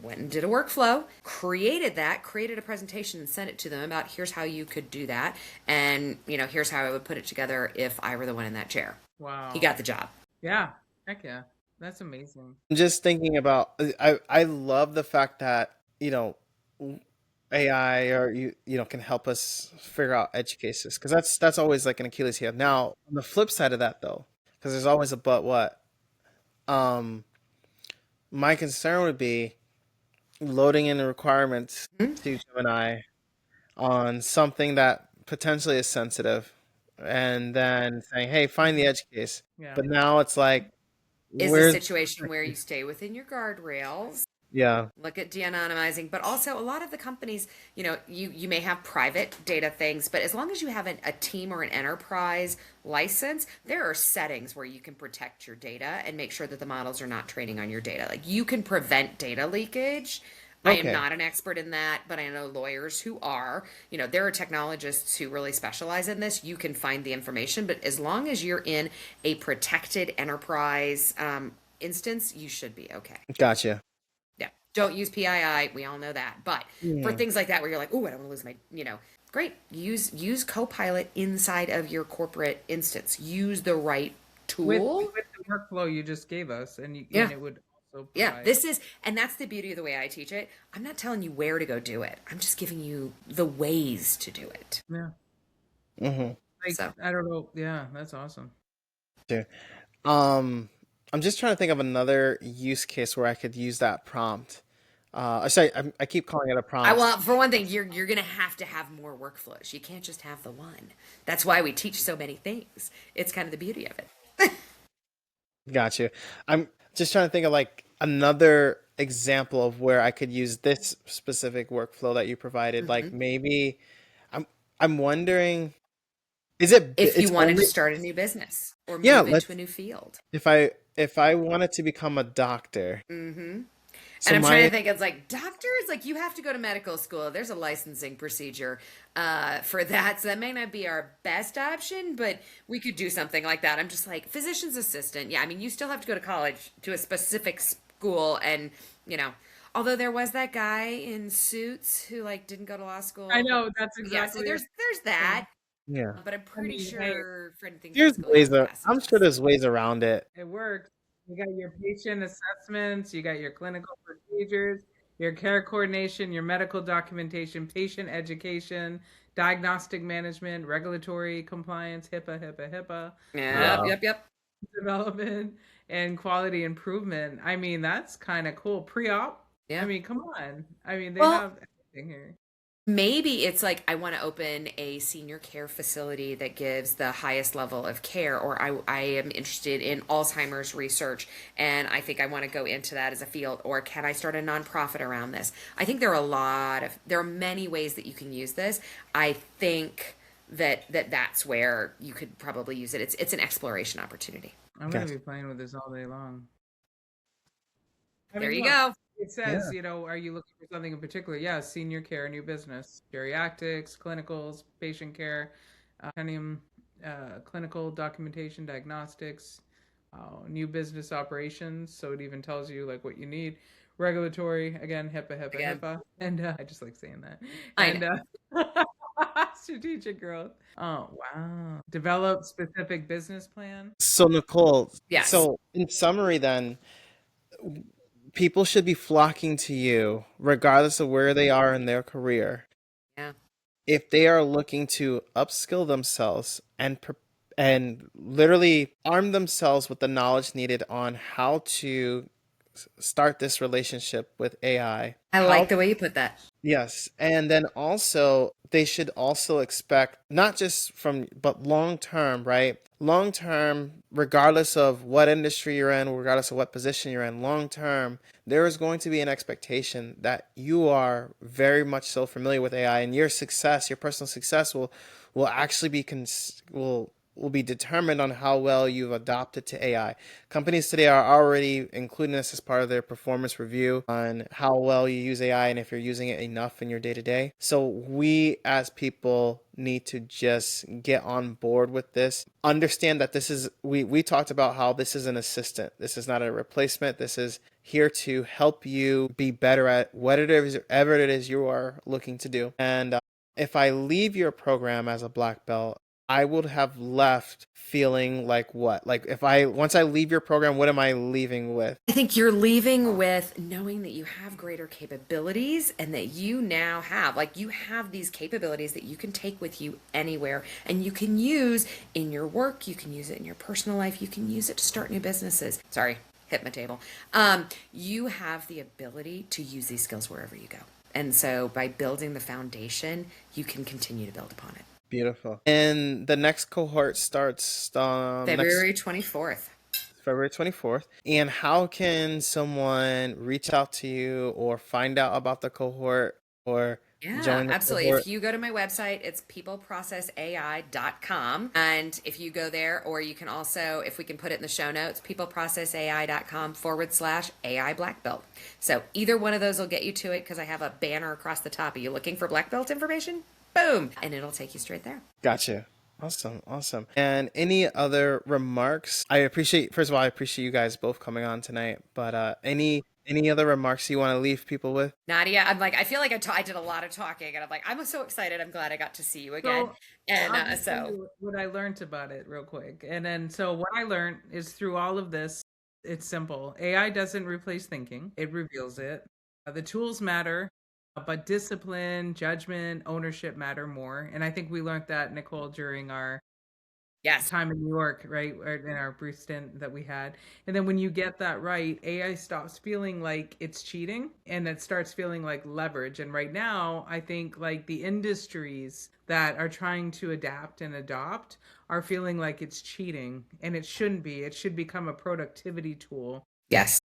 went and did a workflow, created a presentation and sent it to them about here's how you could do that. And, here's how I would put it together if I were the one in that chair. He Wow. got the job. Yeah. Heck yeah. That's amazing. I'm just thinking about I love the fact that, AI or can help us figure out edge cases because that's always like an Achilles heel. Now, on the flip side of that though, because there's always a but what, um my concern would be loading in the requirements Hmm? to Gemini on something that potentially is sensitive and then saying, "Hey, find the edge case." Yeah. But now it's like, Is a where's situation where you stay within your guardrails, yeah, look at de-anonymizing, but also a lot of the companies, you may have private data things, but as long as you have a team or an enterprise license, there are settings where you can protect your data and make sure that the models are not training on your data. Like you can prevent data leakage I am Okay. not an expert in that, but I know lawyers who are. There are technologists who really specialize in this. You can find the information, but as long as you're in a protected enterprise instance, you should be okay. Gotcha. Yeah. Don't use PII. We all know that. But for Hmm. things like that where you're like, oh, I don't want to lose my, great. Use Copilot inside of your corporate instance. Use the right with tool. the workflow you just gave us, and Yeah. it would also Yeah, provide. and that's the beauty of the way I teach it. I'm not telling you where to go do it. I'm just giving you the ways to do it. Yeah, Hmm. like So, I don't know. Yeah, that's awesome. Sure. Um, I'm just trying to think of another use case where I could use that prompt. Sorry, I keep calling it a I prompt. want for one thing, you're gonna have to have more workflows. You can't just have the one. That's why we teach so many things. It's kind of the beauty of it. Got you. I'm just trying to think of like another example of where I could use this specific workflow that you provided. Like hmm maybe I'm I'm wondering, is it If you it's wanted to only start a new business or yeah, move into a let's new field. if I wanted to become a doctor. hmm So And I'm trying my to think, it's like doctors, like you have to go to medical school. There's a licensing procedure for that. So that may not be our best option, but we could do something like that. I'm just like, physician's assistant. Yeah, I mean, you still have to go to college to a specific school. And, you know, although there was that guy in Suits who like didn't go to law I school, but know that's yeah, so exactly it. there's Yeah. that. yeah. But I'm I pretty mean, hey, sure for anything There's physical, you have ways to pass some I'm sure tests. there's ways around it. it works. You got your patient assessments, you got your clinical procedures, your care coordination, your medical documentation, patient education, diagnostic management, regulatory compliance, HIPAA, Yep, um, Wow. yep, yep. development, and quality improvement. I mean, that's kind of cool. Pre-op. I Yeah. mean, come on. I mean, they Well, have everything here. maybe it's like I want to open a senior care facility that gives the highest level of care, or I am interested in Alzheimer's research and I think I want to go into that as a field, or can I start a nonprofit around this? I think there are many ways that you can use this. I think that's where you could probably use it. It's an exploration opportunity. I'm gonna Gotcha. be playing with this all day long. I There mean, you look, go. it says, Yeah. are you looking for something in particular? Yeah, senior care, new business, geriatrics, clinicals, patient care, compendium, clinical documentation, diagnostics, new business operations. So it even tells you like what you need. Regulatory, again, Again, HIPAA, and I just like saying that. I know. And strategic growth. Oh wow! Develop specific business plan. So Nicole, Yes. so in summary then, people should be flocking to you regardless of where they are in their career Yeah. if they are looking to upskill themselves and literally arm themselves with the knowledge needed on how to start this relationship with AI. I How like the way you put that. Yes, and then also they should also expect not just from but long term, right? Long term, regardless of what industry you're in, regardless of what position you're in, long term, there is going to be an expectation that you are very much so familiar with AI, and your success, your personal success will actually be will be determined on how well you've adopted to AI. Companies today are already including this as part of their performance review on how well you use AI and if you're using it enough in your day to day. So we as people need to just get on board with this. Understand that we talked about how this is an assistant. This is not a replacement. This is here to help you be better at whatever it is you are looking to do. And if I leave your program as a black belt, I would have left feeling like what? Like if I once I leave your program, what am I leaving with? I think you're leaving with knowing that you have greater capabilities and that you now have, like, you have these capabilities that you can take with you anywhere and you can use in your work, you can use it in your personal life, you can use it to start new businesses. Sorry, hit my table. You have the ability to use these skills wherever you go. And so by building the foundation, you can continue to build upon it. Beautiful. And the next cohort starts next February 24th. February 24th. And how can someone reach out to you or find out about the cohort or Yeah, join the absolutely. cohort. If you go to my website, it's peopleprocessai.com. And if you go there, or you can also, if we can put it in the show notes, peopleprocessai.com/AI black belt. So either one of those will get you to it because I have a banner across the top. Are you looking for black belt information? Boom. And it'll take you straight there. Gotcha. Awesome, awesome. And any other remarks? I appreciate, first of all, I appreciate you guys both coming on tonight. But any other remarks you want to leave people with? Nadia, I'm like, I feel like I did a lot of talking, and I'm like, I'm so excited. I'm glad I got to see you again. So And I'll just tell so, you what I learned about it real quick. And then, so what I learned is through all of this, it's simple. AI doesn't replace thinking, it reveals it. The tools matter, but discipline, judgment, ownership matter more. And I think we learned that, Nicole, during our yes, time in New York, right? In our brief stint that we had. And then when you get that right, AI stops feeling like it's cheating and it starts feeling like leverage. And right now, I think like the industries that are trying to adapt and adopt are feeling like it's cheating, and it shouldn't be. It should become a productivity tool yes,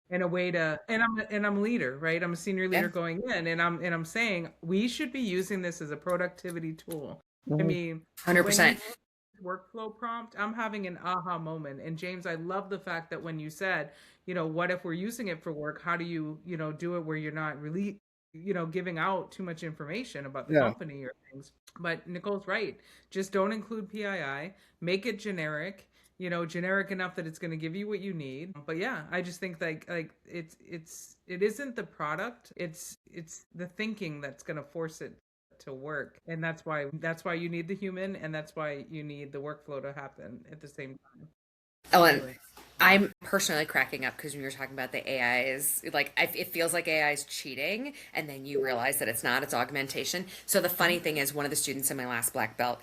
and a way to, and I'm a leader, right? I'm a senior yeah, leader going in, and I'm saying we should be using this as a productivity tool. I Mhm. mean, when you 100%. workflow prompt, I'm having an aha moment. And James, I love the fact that when you said, what if we're using it for work? How do you, do it where you're not really, giving out too much information about the Yeah. company or things. But Nicole's right. Just don't include PII, make it generic, generic enough that it's going to give you what you need. But yeah, I just think like it isn't the product, it's the thinking that's going to force it to work. And that's why you need the human, and that's why you need the workflow to happen at the same time. Ellen, Anyway, I'm personally cracking up because when you're talking about the AI is like, it feels like AI is cheating, and then you realize that it's not, it's augmentation. So the funny thing is, one of the students in my last black belt,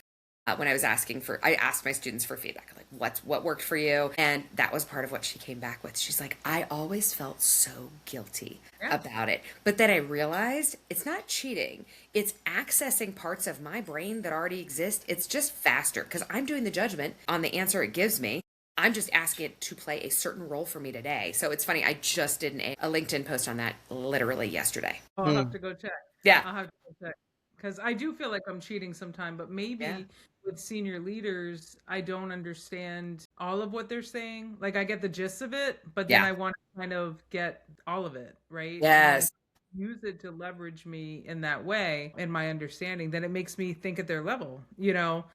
when I asked my students for feedback, like, what worked for you? And that was part of what she came back with. She's like, I always felt so guilty yeah. about it. But then I realized it's not cheating. It's accessing parts of my brain that already exist. It's just faster because I'm doing the judgment on the answer it gives me. I'm just asking it to play a certain role for me today. So it's funny. I just did a LinkedIn post on that literally yesterday. Oh, I'll have Mm. to go check. Yeah. I'll have to go check. Because I do feel like I'm cheating sometime, but Yeah. maybe with senior leaders, I don't understand all of what they're saying. Like I get the gist of it, but then Yeah. I want to kind of get all of it, right? And then Yes. use it to leverage me in that way in my understanding, then it makes me think at their level,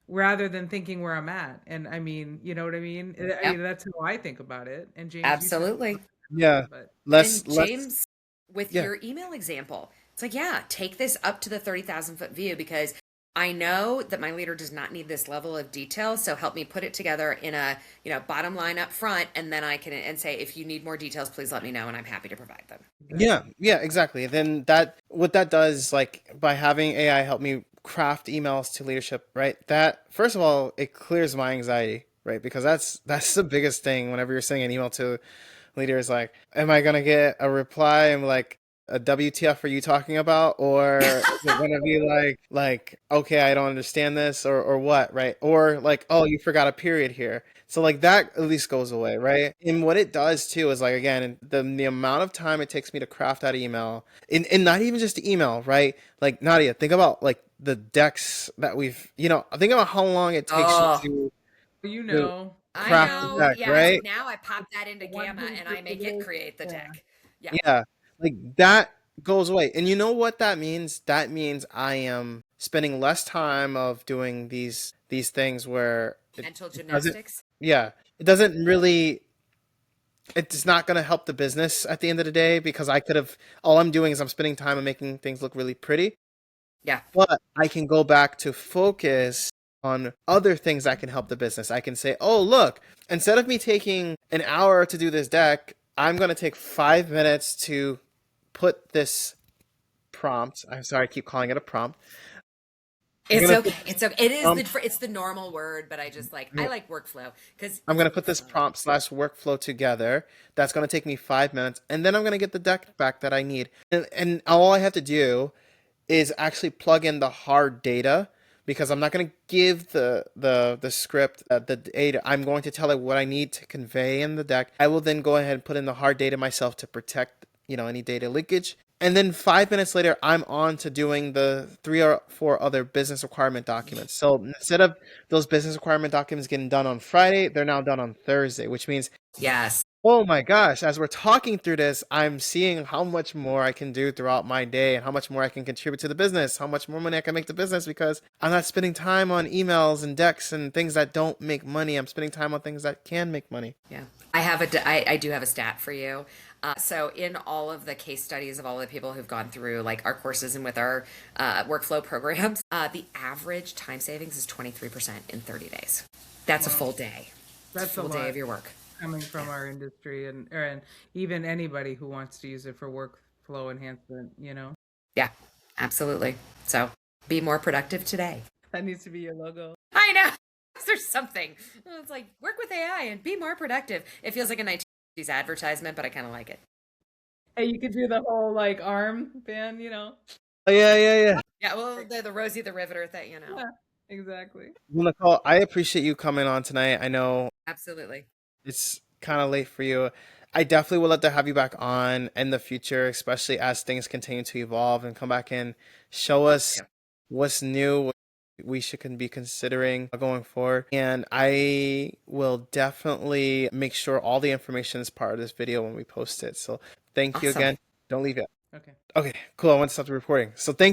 rather than thinking where I'm at. And I mean, you know what I mean? Yeah. That's how I think about it. And James, you said, Absolutely. Yeah. but Less. James, with Yeah. your email example, it's like, yeah, take this up to the 30,000-foot view because I know that my leader does not need this level of detail. So help me put it together in a, bottom line up front. And then I can, and say, if you need more details, please let me know. And I'm happy to provide them. Yeah, yeah, exactly. Then what that does, like by having AI help me craft emails to leadership, right? That first of all, it clears my anxiety, right? Because that's the biggest thing whenever you're sending an email to leaders, like, am I gonna get a reply and like a WTF are you talking about? Or is it gonna be like, okay, I don't understand this or what, right? Or like, oh, you forgot a period here. So like that at least goes away, right? And what it does too is like again, the amount of time it takes me to craft that email, and not even just the email, right? Like Nadia, think about like the decks that think about how long it takes you Oh, you to know, I you craft know, the know. the deck, Yeah. So right? now I pop that into one Gamma page and I make it creative, create the yeah. deck. Yeah. Yeah, like that goes away. And you know what that means? That means I am spending less time of doing these things where Mental it doesn't, gymnastics. yeah, it doesn't really, it's not going to help the business at the end of the day because all I'm doing is I'm spending time and making things look really pretty. Yeah. But I can go back to focus on other things that can help the business. I can say, oh, look, instead of me taking an hour to do this deck, I'm going to take 5 minutes to put this prompt. I'm sorry, I keep calling it a prompt. I'm It's going to put okay. this It's okay. prompt. It's the normal word, but I like workflow because I'm it's going to put this workflow. prompt slash workflow together. That's going to take me 5 minutes. And then I'm going to get the deck back that I need. And all I have to do is actually plug in the hard data because I'm not going to give the script the data. I'm going to tell it what I need to convey in the deck. I will then go ahead and put in the hard data myself to protect any data leakage. And then 5 minutes later, I'm on to doing the 3 or 4 other business requirement documents. So instead of those business requirement documents getting done on Friday, they're now done on Thursday, which means, Yes. oh my gosh, as we're talking through this, I'm seeing how much more I can do throughout my day and how much more I can contribute to the business, how much more money I can make the business because I'm not spending time on emails and decks and things that don't make money. I'm spending time on things that can make money. Yeah. I do have a stat for you. So in all of the case studies of all the people who've gone through like our courses and with our workflow programs, the average time savings is 23% in 30 days. That's a full day. That's a full day of your work. Coming from our industry and even anybody who wants to use it for workflow enhancement, Yeah, absolutely. So be more productive today. That needs to be your logo. I know. There's something. It's like work with AI and be more productive. It feels like a 1990s advertisement, but I kind of like it. Hey, you could do the whole like arm band, Oh, yeah. Yeah, well, the Rosie the Riveter thing, Yeah, exactly. Well, Nicole, I appreciate you coming on tonight. I know Absolutely. it's kind of late for you. I definitely would love to have you back on in the future, especially as things continue to evolve and come back and show us what's new, what we should be considering going forward. And I will definitely make sure all the information is part of this video when we post it. So thank you Awesome. again. Don't leave it. Okay. Okay, cool. I want to stop the recording. So thank